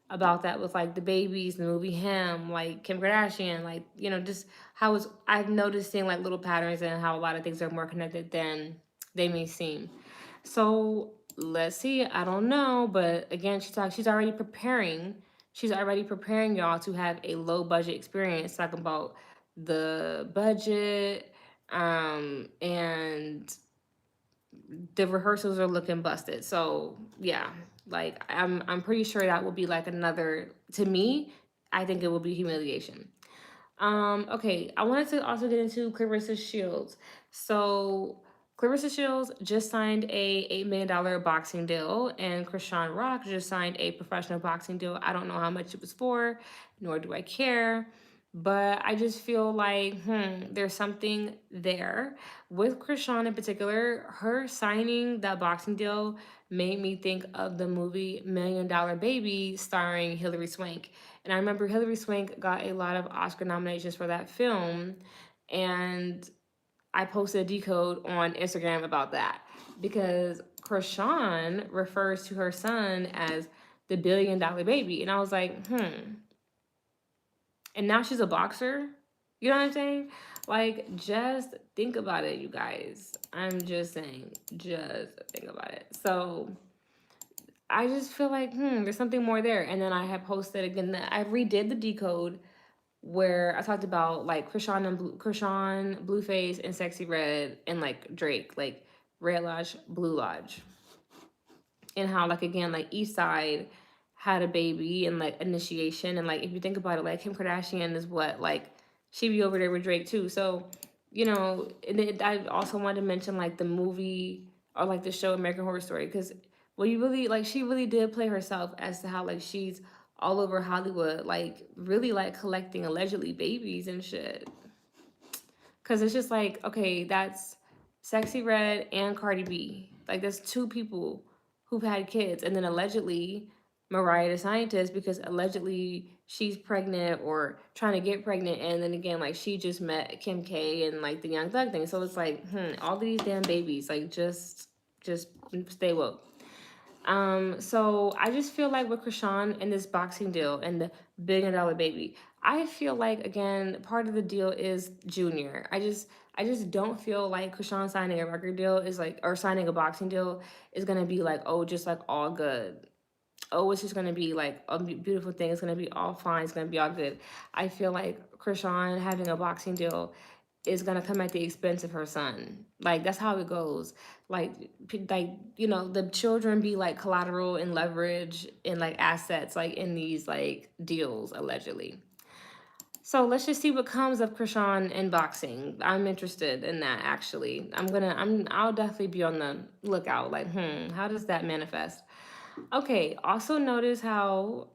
S1: about that with like the babies, the movie Him, like Kim Kardashian, like just how it's I've noticing like little patterns and how a lot of things are more connected than they may seem. So let's see. I don't know, but again, she's already preparing. She's already preparing y'all to have a low budget experience, talking about the budget, and the rehearsals are looking busted. So yeah, like I'm pretty sure that will be like another, to me, I think it will be humiliation. Okay, I wanted to also get into Clarissa Shields. So Clarissa Shields just signed a $8 million boxing deal, and Krishan Rock just signed a professional boxing deal. I don't know how much it was for, nor do I care. But I just feel like, there's something there. With Krishan in particular, her signing that boxing deal made me think of the movie Million Dollar Baby starring Hilary Swank. And I remember Hilary Swank got a lot of Oscar nominations for that film. And I posted a decode on Instagram about that because Krishan refers to her son as the $1 billion baby. And I was like, And now she's a boxer. You know what I'm saying? Like, just think about it, you guys. I'm just saying, just think about it. So I just feel like, there's something more there. And then I had posted again that I redid the decode where I talked about like Krishan, Blueface, and Sexy Red, and like Drake, like Red Lodge, Blue Lodge, and how like again like East Side had a baby and like initiation, and like if you think about it, like Kim Kardashian is what, like she be over there with Drake too. So and then I also wanted to mention like the movie or like the show American Horror Story, because you really like she really did play herself as to how like she's all over Hollywood, like really like collecting allegedly babies and shit. Cause it's just like, okay, that's Sexy Red and Cardi B. Like there's two people who've had kids, and then allegedly Mariah the Scientist, because allegedly she's pregnant or trying to get pregnant, and then again like she just met Kim K and like the Young Thug thing. So it's like, all these damn babies, like just stay woke. So I just feel like with Krishan and this boxing deal and the $1 billion baby, I feel like again part of the deal is Junior. I just don't feel like Krishan signing a record deal is like, or signing a boxing deal is gonna be like, oh, just like all good. Oh, it's just gonna be like a beautiful thing. It's gonna be all fine. It's gonna be all good. I feel like Krishan having a boxing deal is gonna come at the expense of her son. Like that's how it goes. Like the children be like collateral and leverage and like assets like in these like deals allegedly. So let's just see what comes of Krishan in boxing. I'm interested in that actually. I'll definitely be on the lookout. Like, how does that manifest? Okay, also notice how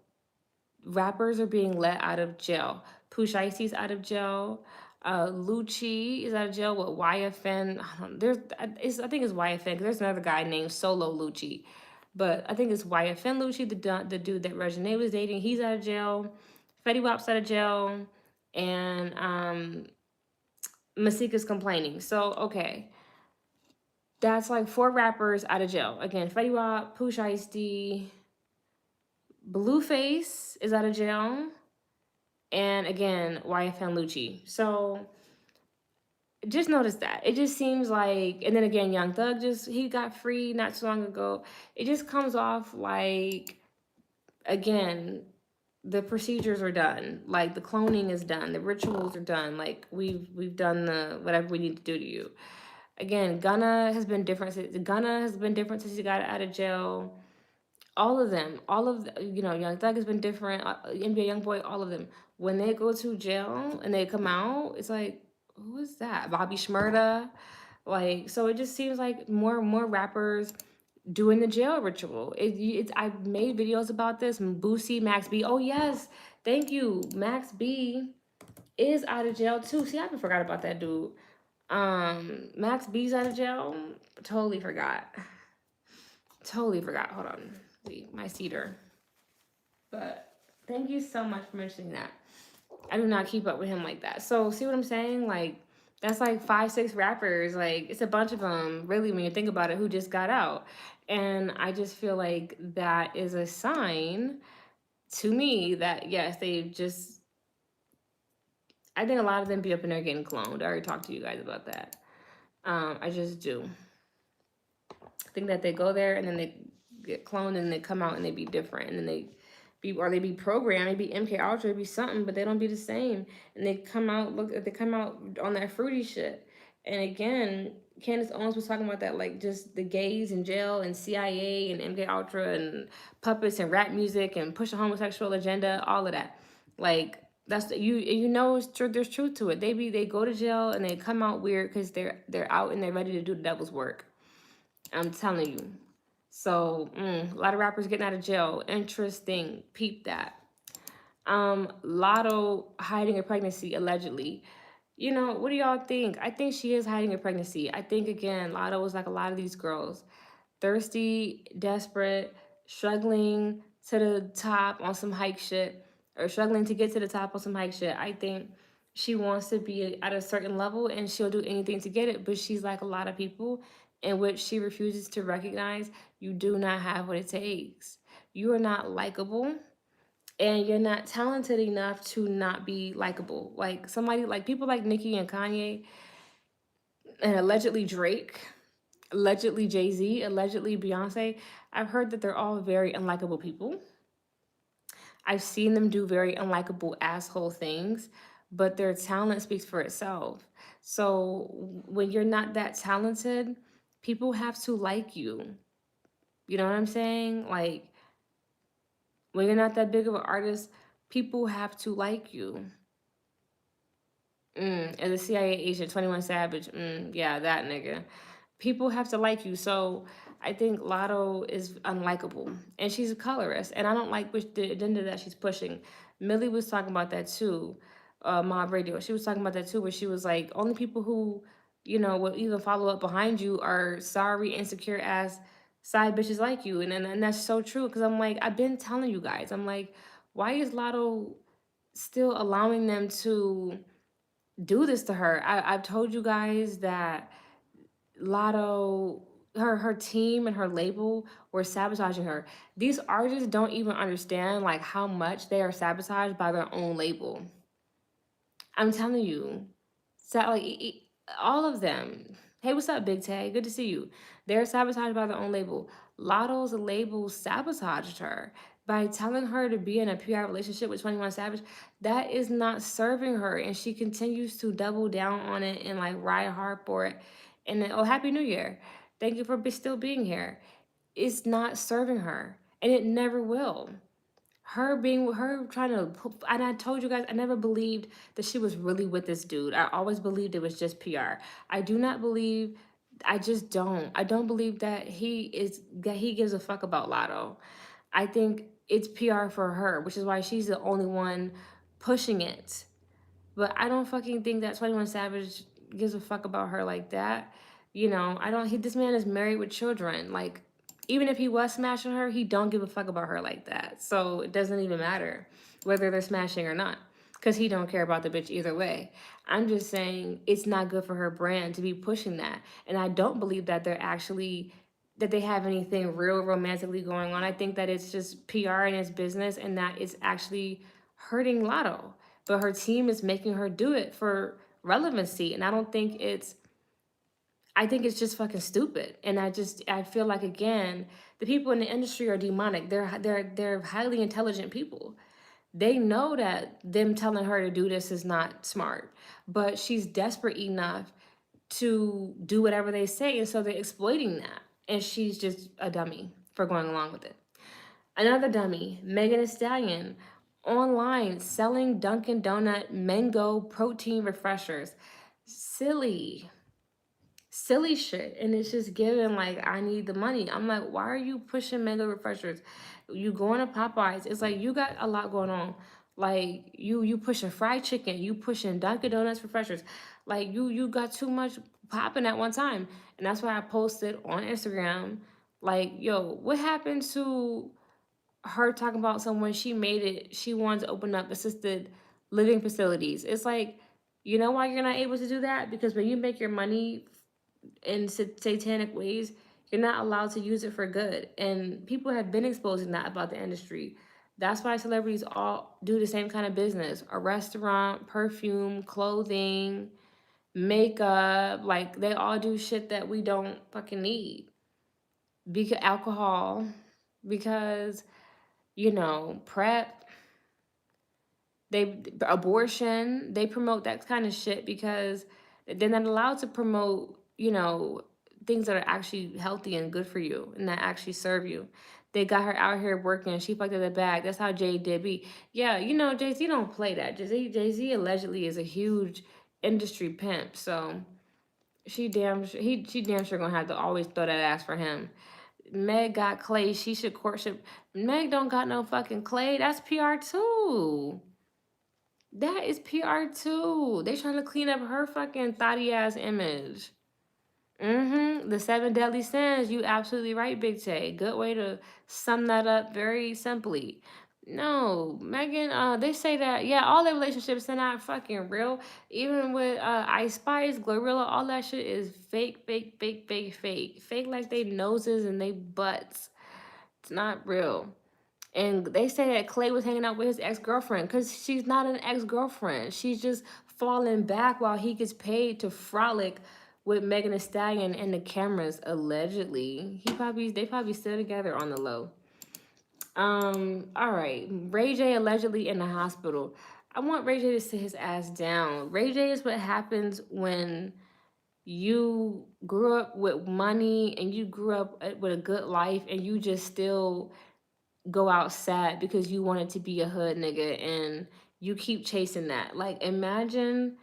S1: rappers are being let out of jail. Pooh Icey's out of jail. Lucci is out of jail with YFN. I think it's YFN, because there's another guy named Solo Lucci. But I think it's YFN Lucci, the dude that Regine was dating. He's out of jail. Fetty Wap's out of jail. And Masika's complaining. So, okay. That's like 4 rappers out of jail. Again, Fetty Wap, Pooh Icy, Blueface is out of jail. And again, YFN Lucci. So just notice that. It just seems like, and then again, Young Thug he got free not too long ago. It just comes off like, again, the procedures are done. Like the cloning is done. The rituals are done. Like we've done the whatever we need to do to you. Again, Gunna has been different since he got out of jail. All of them, Young Thug has been different. NBA YoungBoy, all of them. When they go to jail and they come out, it's like, who is that? Bobby Shmurda, like. So it just seems like more and more rappers doing the jail ritual. I've made videos about this. Boosie, Max B. Oh yes, thank you. Max B is out of jail too. See, I forgot about that dude. Max B's out of jail. Totally forgot. Hold on. Wait, my cedar. But thank you so much for mentioning that. I do not keep up with him like that. So see what I'm saying? Like That's like 5, 6 rappers. Like it's a bunch of them, really, when you think about it, who just got out. And I just feel like that is a sign to me that yes, they just. I think a lot of them be up in there getting cloned. I already talked to you guys about that. I just do. I think that they go there and then they get cloned and they come out and they be different and then they be or they be programmed, they be MK Ultra, they be something, but they don't be the same. And they come out on that fruity shit. And again, Candace Owens was talking about that, like just the gays in jail and CIA and MK Ultra and puppets and rap music and push a homosexual agenda, all of that. Like that's you know it's true. There's truth to it. They go to jail and they come out weird because they're out and they're ready to do the devil's work. I'm telling you. So, a lot of rappers getting out of jail. Interesting. Peep that. Latto hiding a pregnancy allegedly. What do y'all think? I think she is hiding a pregnancy. I think again, Latto was like a lot of these girls, thirsty, desperate, struggling to the top on some hike shit, or struggling to get to the top on some hike shit. I think she wants to be at a certain level and she'll do anything to get it, but she's like a lot of people in which she refuses to recognize you do not have what it takes. You are not likable and you're not talented enough to not be likable. Like somebody like people like Nicki and Kanye and allegedly Drake, allegedly Jay-Z, allegedly Beyonce. I've heard that they're all very unlikable people. I've seen them do very unlikable asshole things, but their talent speaks for itself. So when you're not that talented, people have to like you. You know what I'm saying? Like when you're not that big of an artist, people have to like you. As a CIA agent, 21 Savage, yeah, that nigga. People have to like you. So I think Latto is unlikable. And she's a colorist. And I don't like the agenda that she's pushing. Millie was talking about that too. Mob Radio. She was talking about that too, where she was like, only people who, will even follow up behind you are sorry, insecure ass side bitches like you. And that's so true. Cause I'm like, I've been telling you guys, I'm like, why is Latto still allowing them to do this to her? I've told you guys that Latto, her team and her label were sabotaging her. These artists don't even understand like how much they are sabotaged by their own label. I'm telling you, so all of them. Hey, what's up, Big Tay? Good to see you. They're sabotaged by their own label. Latto's label sabotaged her by telling her to be in a PR relationship with 21 Savage. That is not serving her, and she continues to double down on it and like ride hard for it. And then, oh, Happy New Year! Thank you for still being here. It's not serving her, and it never will. Her being with her trying to, and I told you guys, I never believed that she was really with this dude. I always believed it was just PR. I do not believe, I just don't. I don't believe that he gives a fuck about Latto. I think it's PR for her, which is why she's the only one pushing it. But I don't fucking think that 21 Savage gives a fuck about her like that. I don't, this man is married with children. Like, even if he was smashing her, he don't give a fuck about her like that. So it doesn't even matter whether they're smashing or not, because he don't care about the bitch either way. I'm just saying it's not good for her brand to be pushing that. And I don't believe that that they have anything real romantically going on. I think that it's just PR and it's business, and that it's actually hurting Latto. But her team is making her do it for relevancy. And I think it's just fucking stupid. And I feel like, again, the people in the industry are demonic. They're highly intelligent people. They know that them telling her to do this is not smart, but she's desperate enough to do whatever they say, and so they're exploiting that. And she's just a dummy for going along with it. Another dummy, Megan Thee Stallion, online selling Dunkin' Donut mango protein refreshers. Silly shit. And it's just given like, I need the money. I'm like, why are you pushing mango refreshers? You going to Popeyes. It's like, you got a lot going on. Like you pushing fried chicken, you pushing Dunkin' Donuts refreshers. Like you got too much popping at one time. And that's why I posted on Instagram, like, yo, what happened to her talking about someone she wanted to open up assisted living facilities? It's like, You know why you're not able to do that? Because when you make your money in satanic ways, you're not allowed to use it for good. And people have been exposing that about the industry. That's why celebrities all do the same kind of business: a restaurant, perfume, clothing, makeup. Like, they all do shit that we don't fucking need. Because alcohol, because, prep, they abortion, they promote that kind of shit because they're not allowed to promote, things that are actually healthy and good for you and that actually serve you. They got her out here working. She fucked up the bag. That's how Jay did be. Yeah, Jay-Z don't play that. Jay-Z allegedly is a huge industry pimp. So she damn sure gonna have to always throw that ass for him. Meg got Clay. She should courtship. Meg don't got no fucking Clay. That's PR too. That is PR too. They trying to clean up her fucking thotty ass image. The seven deadly sins. You absolutely right, Big Tay. Good way to sum that up very simply. No, Megan, they say that, yeah, all their relationships are not fucking real. Even with Ice Spice, Glorilla, all that shit is fake, fake, fake, fake, fake. Fake like they noses and they butts. It's not real. And they say that Clay was hanging out with his ex-girlfriend because she's not an ex-girlfriend. She's just falling back while he gets paid to frolic with Megan Thee Stallion and the cameras, allegedly. They probably still together on the low. All right. Ray J allegedly in the hospital. I want Ray J to sit his ass down. Ray J is what happens when you grew up with money and you grew up with a good life and you just still go out sad because you wanted to be a hood nigga and you keep chasing that. Like, imagine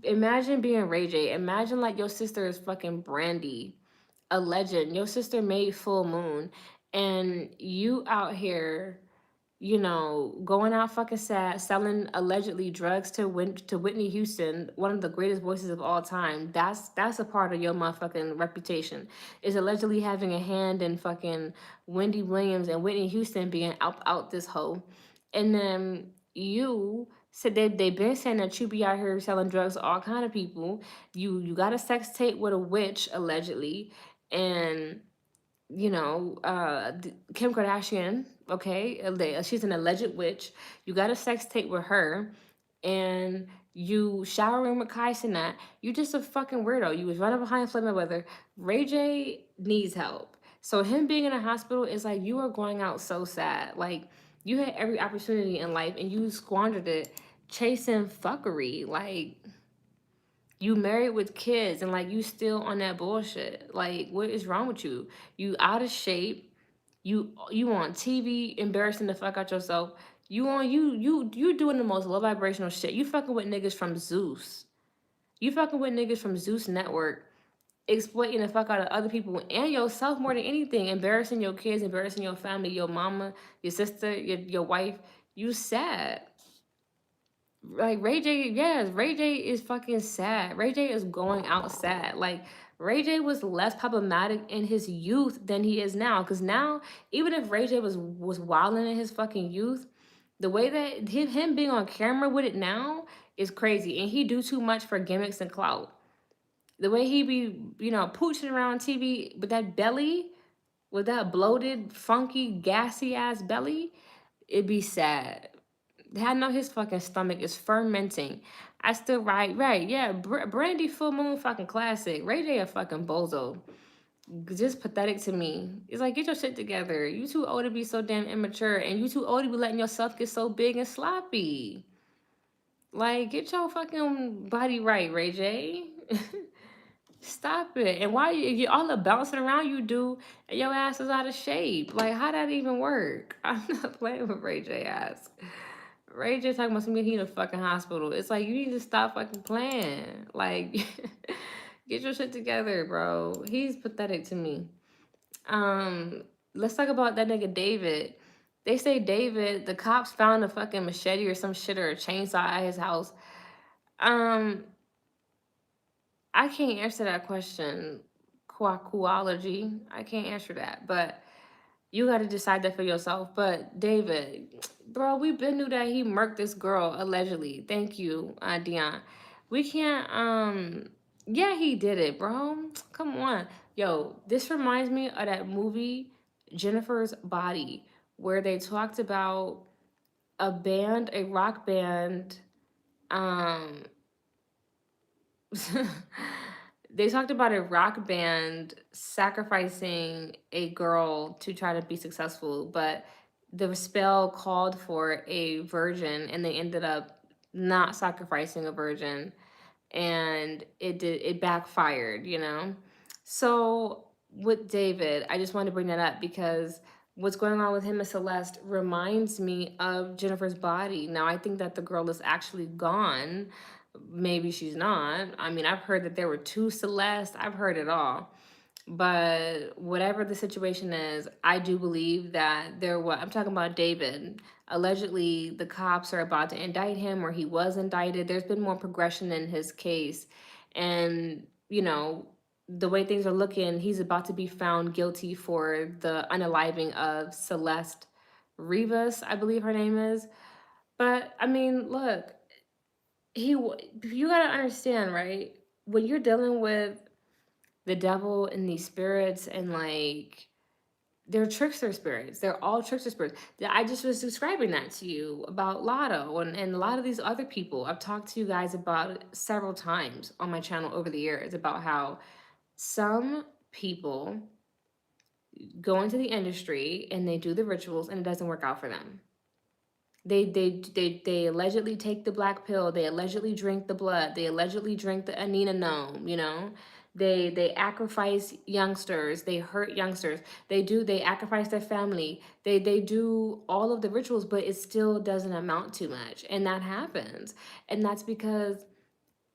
S1: being Ray J. Imagine like your sister is fucking Brandy, a legend. Your sister made Full Moon, and you out here, going out fucking sad, selling allegedly drugs to Whitney Houston, one of the greatest voices of all time. That's a part of your motherfucking reputation. Is allegedly having a hand in fucking Wendy Williams and Whitney Houston being out this hoe, and then you said they've been saying that you be out here selling drugs to all kind of people. You got a sex tape with a witch allegedly, and Kim Kardashian, okay, she's an alleged witch. You got a sex tape with her, and you showering with Kai Cenat. You just a fucking weirdo. You was running behind Floyd Mayweather. Ray J needs help. So him being in a hospital is like, you are going out so sad. Like, you had every opportunity in life and you squandered it chasing fuckery. Like, you married with kids and like you still on that bullshit. Like, what is wrong with you? You out of shape. You on TV embarrassing the fuck out yourself. You doing the most low vibrational shit. You fucking with niggas from Zeus. You fucking with niggas from Zeus Network, exploiting the fuck out of other people and yourself more than anything. Embarrassing your kids, embarrassing your family, your mama, your sister, your wife. You sad. Like Ray J, yes, Ray J is fucking sad. Ray J is going out sad. Like, Ray J was less problematic in his youth than he is now. Cause now, even if Ray J was wilding in his fucking youth, the way that him being on camera with it now is crazy. And he do too much for gimmicks and clout. The way he be, pooching around TV with that belly, with that bloated, funky, gassy ass belly, it'd be sad. I know his fucking stomach is fermenting. I still right, yeah. Brandy Full Moon fucking classic. Ray J a fucking bozo. Just pathetic to me. It's like, get your shit together. You too old to be so damn immature, and you too old to be letting yourself get so big and sloppy. Like, get your fucking body right, Ray J. Stop it. And why you all the bouncing around you do, and your ass is out of shape? Like, how that even work? I'm not playing with Ray J ass. Ray J talking about something he in a fucking hospital. It's like, you need to stop fucking playing. Like, get your shit together, bro. He's pathetic to me. Let's talk about that nigga David. They say David, the cops found a fucking machete or some shit or a chainsaw at his house. I can't answer that question. Quackology. I can't answer that, but you got to decide that for yourself. But David, bro, we been knew that he murked this girl allegedly. Thank you, Dion. We can't, yeah, he did it, bro. Come on. Yo, this reminds me of that movie, Jennifer's Body, where they talked about a band, a rock band, um, they talked about a rock band sacrificing a girl to try to be successful, but the spell called for a virgin, and they ended up not sacrificing a virgin, and it backfired, you know. So with David, I just wanted to bring that up because what's going on with him and Celeste reminds me of Jennifer's Body. Now I think that the girl is actually gone. Maybe she's not. I mean, I've heard that there were two Celeste. I've heard it all. But whatever the situation is, I do believe that there was, I'm talking about David. Allegedly, the cops are about to indict him, or he was indicted. There's been more progression in his case. And, you know, the way things are looking, he's about to be found guilty for the unaliving of Celeste Rivas, I believe her name is. But I mean, look, you gotta understand, right? When you're dealing with the devil and these spirits, and like, they're trickster spirits. They're all trickster spirits. I just was describing that to you about Latto and a lot of these other people. I've talked to you guys about it several times on my channel over the years about how some people go into the industry and they do the rituals and it doesn't work out for them. They allegedly take the black pill. They allegedly drink the blood. They allegedly drink the Anina gnome. You know, they sacrifice youngsters. They hurt youngsters. They sacrifice their family. They do all of the rituals, but it still doesn't amount to much, and that happens. And that's because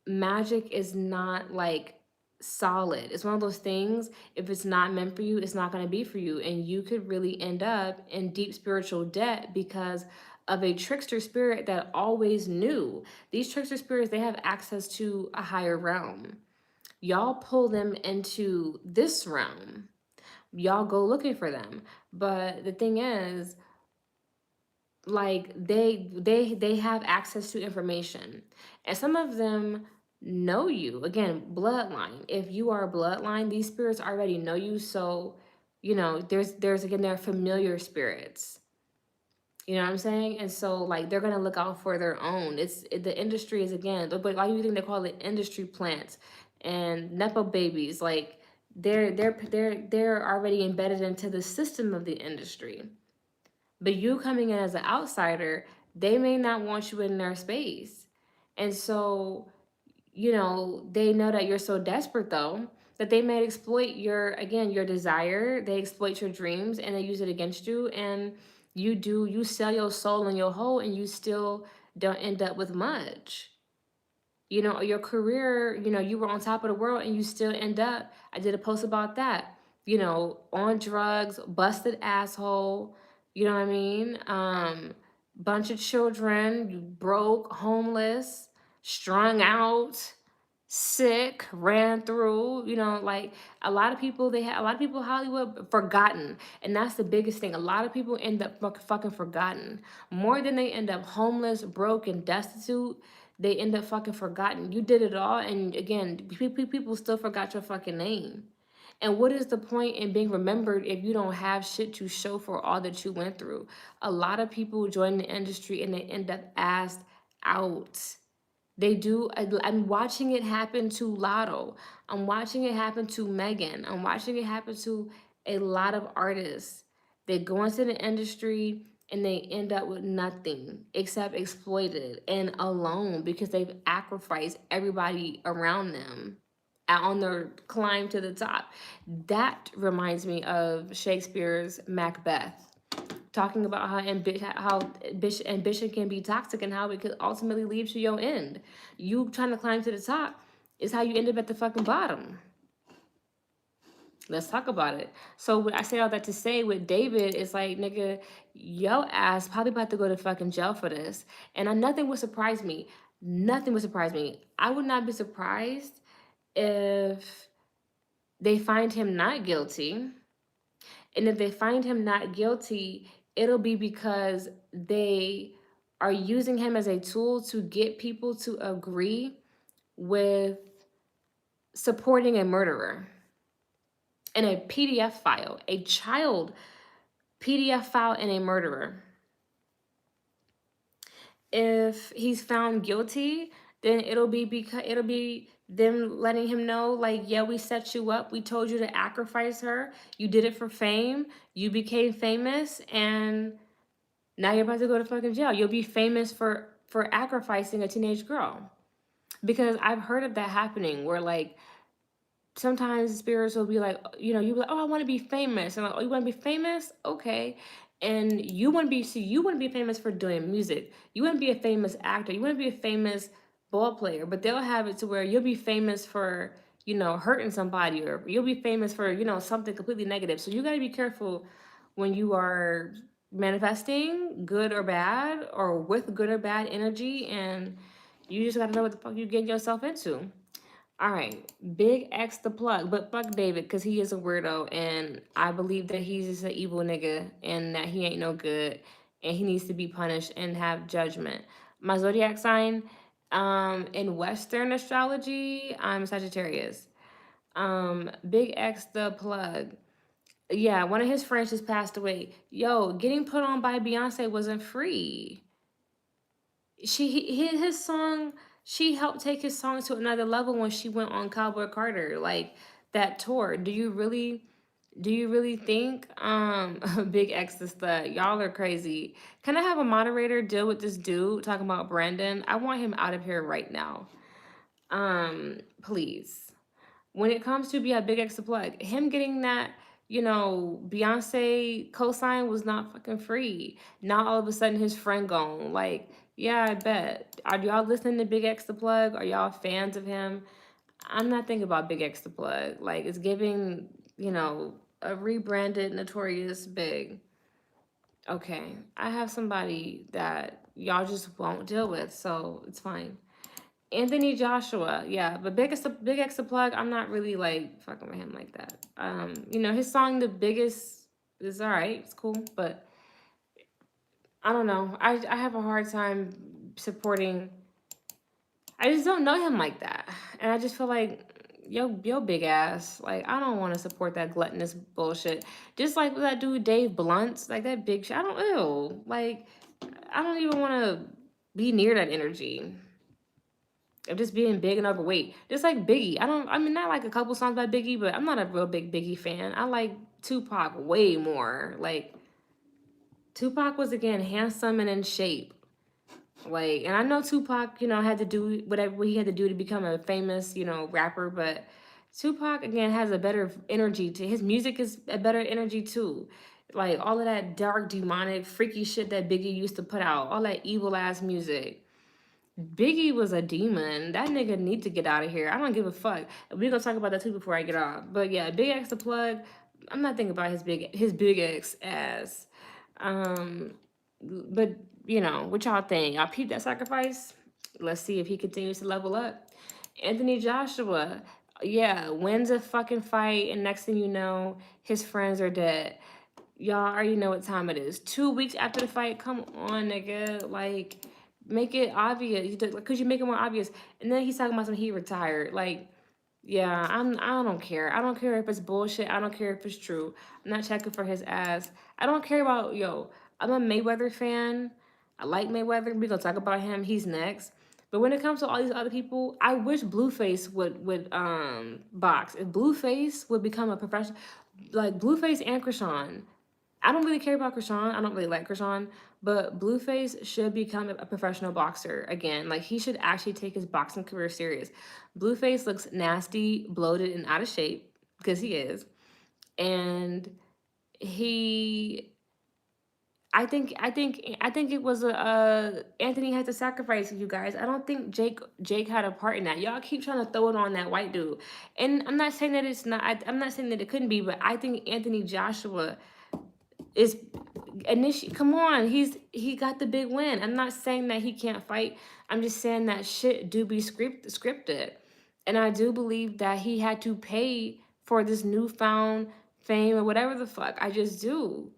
S1: magic is not like solid. It's one of those things, if it's not meant for you, it's not going to be for you. And you could really end up in deep spiritual debt because of a trickster spirit that always knew. These trickster spirits, they have access to a higher realm. Y'all pull them into this realm. Y'all go looking for them. But the thing is, like, they have access to information, and some of them know you. Again, bloodline. If you are a bloodline, these spirits already know you. So, you know, there's again, they're familiar spirits. You know what I'm saying? And so, like, they're gonna look out for their own. The industry is, again, but why do you think they call it industry plants and nepo babies? Like, they're already embedded into the system of the industry. But you coming in as an outsider, they may not want you in their space. And so, you know, they know that you're so desperate, though, that they may exploit your, again, your desire. They exploit your dreams and they use it against you. And you sell your soul and your whole, and you still don't end up with much. You know, your career, you know, you were on top of the world and you still end up, I did a post about that, you know, on drugs, busted asshole, you know what I mean? Bunch of children, you broke, homeless, strung out, sick, ran through, you know, like, a lot of people, a lot of people in Hollywood forgotten. And that's the biggest thing. A lot of people end up fucking forgotten. More than they end up homeless, broke, and destitute, they end up fucking forgotten. You did it all, and again, people still forgot your fucking name. And what is the point in being remembered if you don't have shit to show for all that you went through? A lot of people join the industry and they end up asked out. They do. I'm watching it happen to Latto. I'm watching it happen to Megan. I'm watching it happen to a lot of artists. They go into the industry and they end up with nothing except exploited and alone because they've sacrificed everybody around them on their climb to the top. That reminds me of Shakespeare's Macbeth, talking about how ambition can be toxic and how it could ultimately lead to your end. You trying to climb to the top is how you end up at the fucking bottom. Let's talk about it. So I say all that to say, with David, it's like, nigga, yo ass probably about to go to fucking jail for this. And nothing would surprise me. Nothing would surprise me. I would not be surprised if they find him not guilty. And if they find him not guilty, it'll be because they are using him as a tool to get people to agree with supporting a murderer in a PDF file, a child PDF file in a murderer. If he's found guilty, then it'll be them letting him know, like, yeah, we set you up. We told you to sacrifice her. You did it for fame. You became famous, and now you're about to go to fucking jail. You'll be famous for sacrificing a teenage girl. Because I've heard of that happening where, like, sometimes spirits will be like, you'll be like, oh, I want to be famous. And like, oh, you want to be famous? Okay. And you want to be famous for doing music. You want to be a famous actor. You want to be a famous ball player. But they'll have it to where you'll be famous for, hurting somebody, or you'll be famous for, something completely negative. So you got to be careful when you are manifesting good or bad, or with good or bad energy. And you just got to know what the fuck you get yourself into. All right, Big X the plug, but fuck David, because he is a weirdo, and I believe that he's just an evil nigga, and that he ain't no good, and he needs to be punished and have judgment. My zodiac sign, in Western astrology, I'm Sagittarius. Big X the plug. Yeah, one of his friends just passed away. Yo, getting put on by Beyonce wasn't free. His song, she helped take his song to another level when she went on Cowboy Carter, like that tour. Do you really think Big X is the y'all are crazy? Can I have a moderator deal with this dude talking about Brandon? I want him out of here right now. Please. When it comes to Big X the plug, him getting that, Beyonce cosign was not fucking free. Now all of a sudden his friend gone. Like, yeah, I bet. Are y'all listening to Big X the plug? Are y'all fans of him? I'm not thinking about Big X the plug. Like, it's giving, a rebranded Notorious Big. Okay, I have somebody that y'all just won't deal with, so it's fine. Anthony Joshua, yeah, but Big X the plug, I'm not really like fucking with him like that. His song The Biggest is all right, it's cool, but I don't know. I have a hard time supporting. I just don't know him like that, and I just feel like yo big ass. Like, I don't want to support that gluttonous bullshit. Just like that dude Dave Blunt's, like that big shit. I don't like. I don't even want to be near that energy of just being big and overweight. Just like Biggie. I mean, not like a couple songs by Biggie, but I'm not a real big Biggie fan. I like Tupac way more. Like, Tupac was, again, handsome and in shape. Like, and I know Tupac, had to do whatever he had to do to become a famous, rapper, but Tupac, again, has a better energy to his music, is a better energy too. Like, all of that dark, demonic, freaky shit that Biggie used to put out, all that evil ass music. Biggie was a demon. That nigga need to get out of here. I don't give a fuck. We're gonna talk about that too before I get off. But yeah, Big X the plug. I'm not thinking about his big X ass. But what y'all think? Y'all peep that sacrifice? Let's see if he continues to level up. Anthony Joshua, yeah, wins a fucking fight, and next thing you know, his friends are dead. Y'all already know what time it is. 2 weeks after the fight, come on, nigga. Like, make it obvious. Because you make it more obvious. And then he's talking about something he retired. Like, yeah, I don't care. I don't care if it's bullshit. I don't care if it's true. I'm not checking for his ass. I don't care about, I'm a Mayweather fan. I like Mayweather. We're gonna talk about him. He's next. But when it comes to all these other people, I wish Blueface would box. If Blueface would become a professional, like Blueface and Krishan. I don't really care about Krishan. I don't really like Krishan, but Blueface should become a professional boxer again. Like, he should actually take his boxing career serious. Blueface looks nasty, bloated, and out of shape, because he is. And I think it was Anthony had to sacrifice you guys. I don't think Jake had a part in that. Y'all keep trying to throw it on that white dude, and I'm not saying that it's not. I'm not saying that it couldn't be, but I think Anthony Joshua is come on, he got the big win. I'm not saying that he can't fight. I'm just saying that shit do be scripted, and I do believe that he had to pay for this newfound fame or whatever the fuck. I just do.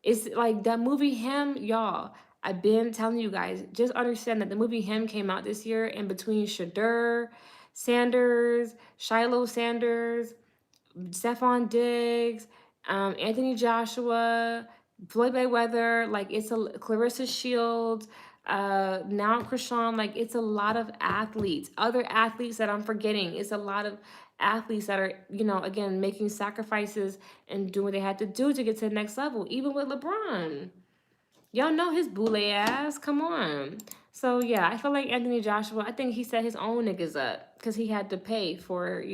S1: It's like that movie Him, y'all. I've been telling you guys, just understand that the movie Him came out this year, and between Shadur Sanders, Shiloh Sanders, Stefon Diggs, Anthony Joshua, Floyd Mayweather, like it's a Clarissa Shields, now Krishan, like it's a lot of athletes, other athletes that I'm forgetting. It's a lot of athletes that are, again, making sacrifices and doing what they had to do to get to the next level, even with LeBron. Y'all know his boule ass. Come on. So yeah, I feel like Anthony Joshua, I think he set his own niggas up because he had to pay for,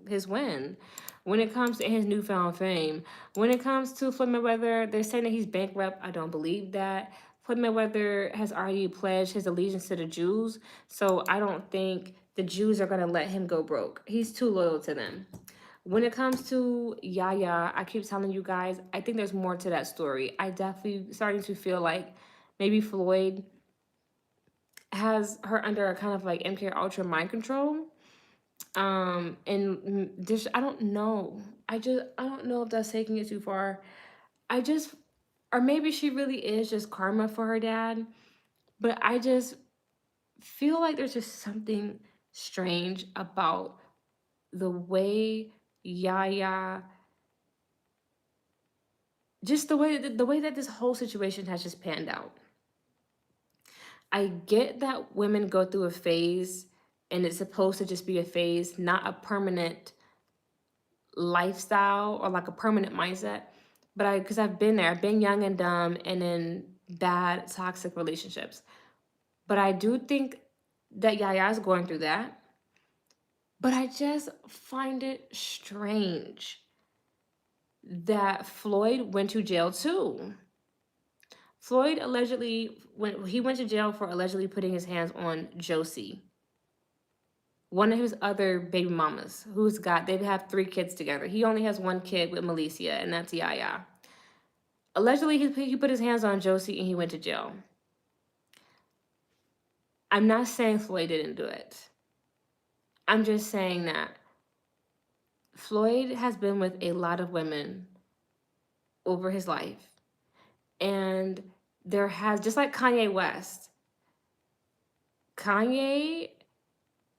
S1: his win. When it comes to his newfound fame, when it comes to Floyd Mayweather, they're saying that he's bankrupt. I don't believe that. Floyd Mayweather has already pledged his allegiance to the Jews, so I don't think the Jews are gonna let him go broke. He's too loyal to them. When it comes to Yaya, I keep telling you guys, I think there's more to that story. I definitely starting to feel like maybe Floyd has her under a kind of like MK Ultra mind control. And this, I don't know. I don't know if that's taking it too far. I just, or maybe she really is just karma for her dad. But I just feel like there's just something strange about the way Yaya, just the way that this whole situation has just panned out. I get that women go through a phase and it's supposed to just be a phase, not a permanent lifestyle or like a permanent mindset. But because I've been there, I've been young and dumb and in bad toxic relationships. But I do think that Yaya's going through that. But I just find it strange that Floyd went to jail too. Floyd allegedly, when he went to jail for allegedly putting his hands on Josie, one of his other baby mamas, they have 3 kids together. He only has 1 kid with Malicia, and that's Yaya. Allegedly, he put his hands on Josie and he went to jail. I'm not saying Floyd didn't do it. I'm just saying that Floyd has been with a lot of women over his life. And there has, just like Kanye West, Kanye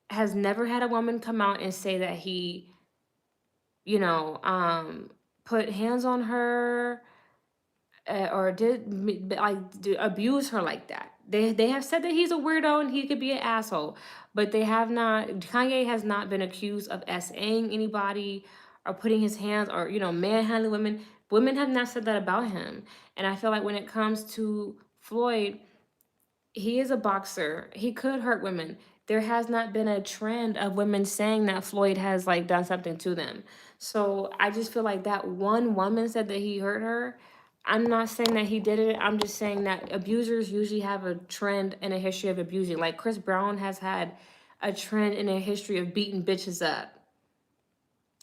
S1: has never had a woman come out and say that he, put hands on her or did abuse her like that. They have said that he's a weirdo and he could be an asshole, but Kanye has not been accused of SAing anybody or putting his hands or, manhandling women. Women have not said that about him. And I feel like when it comes to Floyd, he is a boxer. He could hurt women. There has not been a trend of women saying that Floyd has like done something to them. So I just feel like that one woman said that he hurt her. I'm not saying that he did it. I'm just saying that abusers usually have a trend and a history of abusing. Like Chris Brown has had a trend and a history of beating bitches up.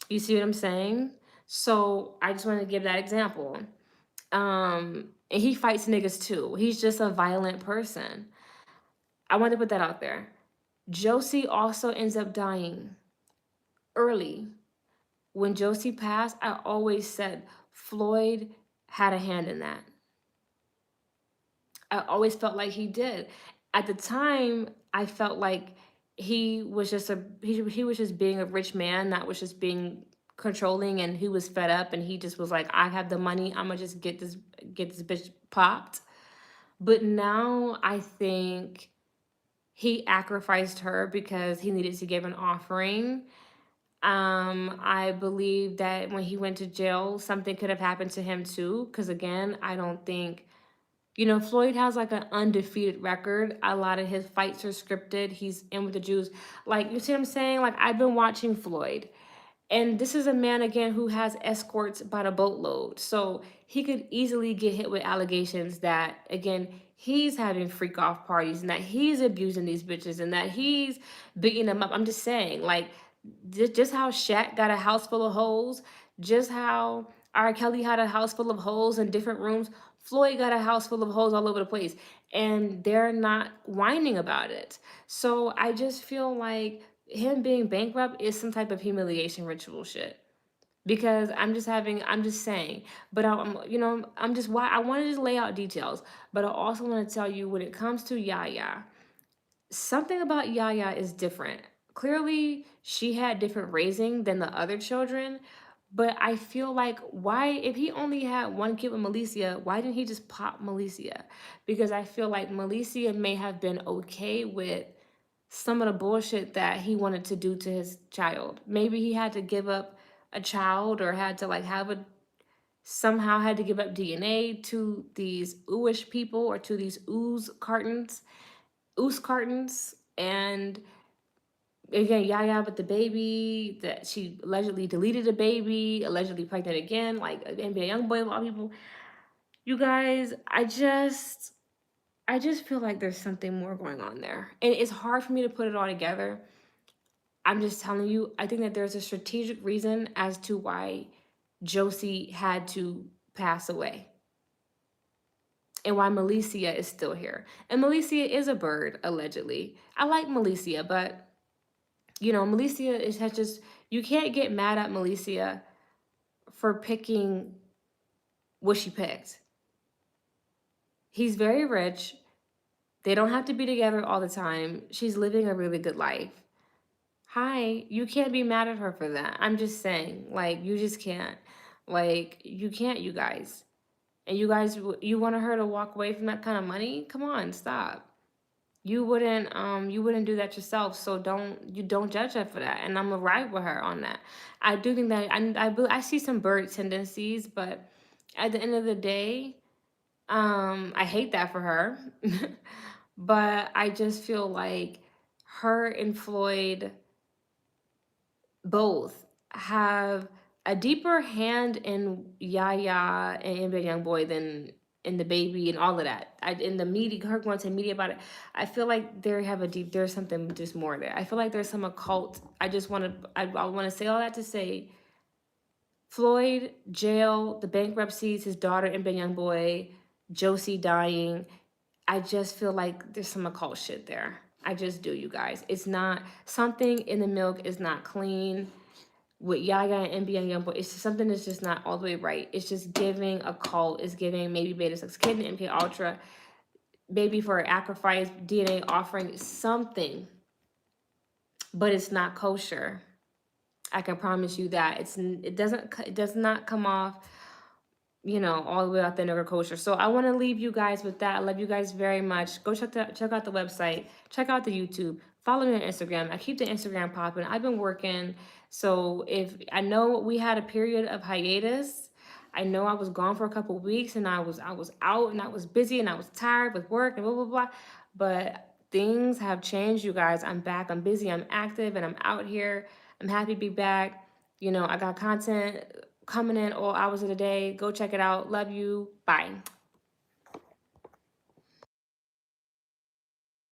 S1: You see what I'm saying? So I just want to give that example. And he fights niggas too. He's just a violent person. I want to put that out there. Josie also ends up dying early. When Josie passed, I always said Floyd had a hand in that. I always felt like he did. At the time, I felt like he was just he was just being a rich man that was just being controlling, and he was fed up and he just was like, I have the money, I'm gonna just get this bitch popped. But now I think he sacrificed her because he needed to give an offering. I believe that when he went to jail, something could have happened to him too. Because again, I don't think, Floyd has like an undefeated record. A lot of his fights are scripted. He's in with the Jews. Like, you see what I'm saying? Like, I've been watching Floyd. And this is a man, again, who has escorts by the boatload. So he could easily get hit with allegations that, again, he's having freak off parties and that he's abusing these bitches and that he's beating them up. I'm just saying, like, just how Shaq got a house full of hoes, just how R. Kelly had a house full of hoes in different rooms, Floyd got a house full of hoes all over the place. And they're not whining about it. So I just feel like him being bankrupt is some type of humiliation ritual shit. because I'm just saying. But I'm just why I want to just lay out details. But I also want to tell you when it comes to Yaya, something about Yaya is different. Clearly, she had different raising than the other children. But I feel like why, if he only had one kid with Malicia, why didn't he just pop Malicia? Because I feel like Malicia may have been okay with some of the bullshit that he wanted to do to his child. Maybe he had to give up a child or had to like have a somehow had to give up DNA to these ooish people or to these ooze cartons, and again, Yaya with the baby that she allegedly deleted a baby, allegedly pregnant again, like an NBA young boy, a lot of people. You guys, I just feel like there's something more going on there, and it's hard for me to put it all together. I'm just telling you, I think that there's a strategic reason as to why Josie had to pass away and why Malicia is still here. And Malicia is a bird, allegedly. I like Malicia, but Malicia has just, you can't get mad at Malicia for picking what she picked. He's very rich. They don't have to be together all the time. She's living a really good life. Hi, you can't be mad at her for that. I'm just saying, like, you just can't. Like, you can't, you guys. And you want her to walk away from that kind of money? Come on, stop. You wouldn't do that yourself, so don't judge her for that, and I'm gonna ride with her on that. I do think that I see some bird tendencies, but at the end of the day, I hate that for her. But I just feel like her and Floyd both have a deeper hand in Yaya and NBA Youngboy than in the baby and all of that. In the media, her going to media about it, I feel like there's something just more there. I feel like there's some occult. I want to say all that to say, Floyd, jail, the bankruptcies, his daughter NBA Youngboy, Josie dying. I just feel like there's some occult shit there. I just do, you guys. It's not, something in the milk is not clean with Yaya and NBA Youngboy. It's just something that's just not all the way right. It's just giving a cult. It's giving maybe Beta 6 Kid and MK Ultra, maybe for a sacrifice, DNA offering, something. But it's not kosher. I can promise you that. It does not come off, all the way authentic or kosher. So I want to leave you guys with that. I love you guys very much. Go check out the website, check out the YouTube, follow me on Instagram. I keep the Instagram popping. I've been working. So if I know we had a period of hiatus, I know I was gone for a couple of weeks and I was out and I was busy and I was tired with work and blah blah blah. But things have changed, you guys. I'm back. I'm busy. I'm active and I'm out here. I'm happy to be back. I got content coming in all hours of the day. Go check it out. Love you. Bye.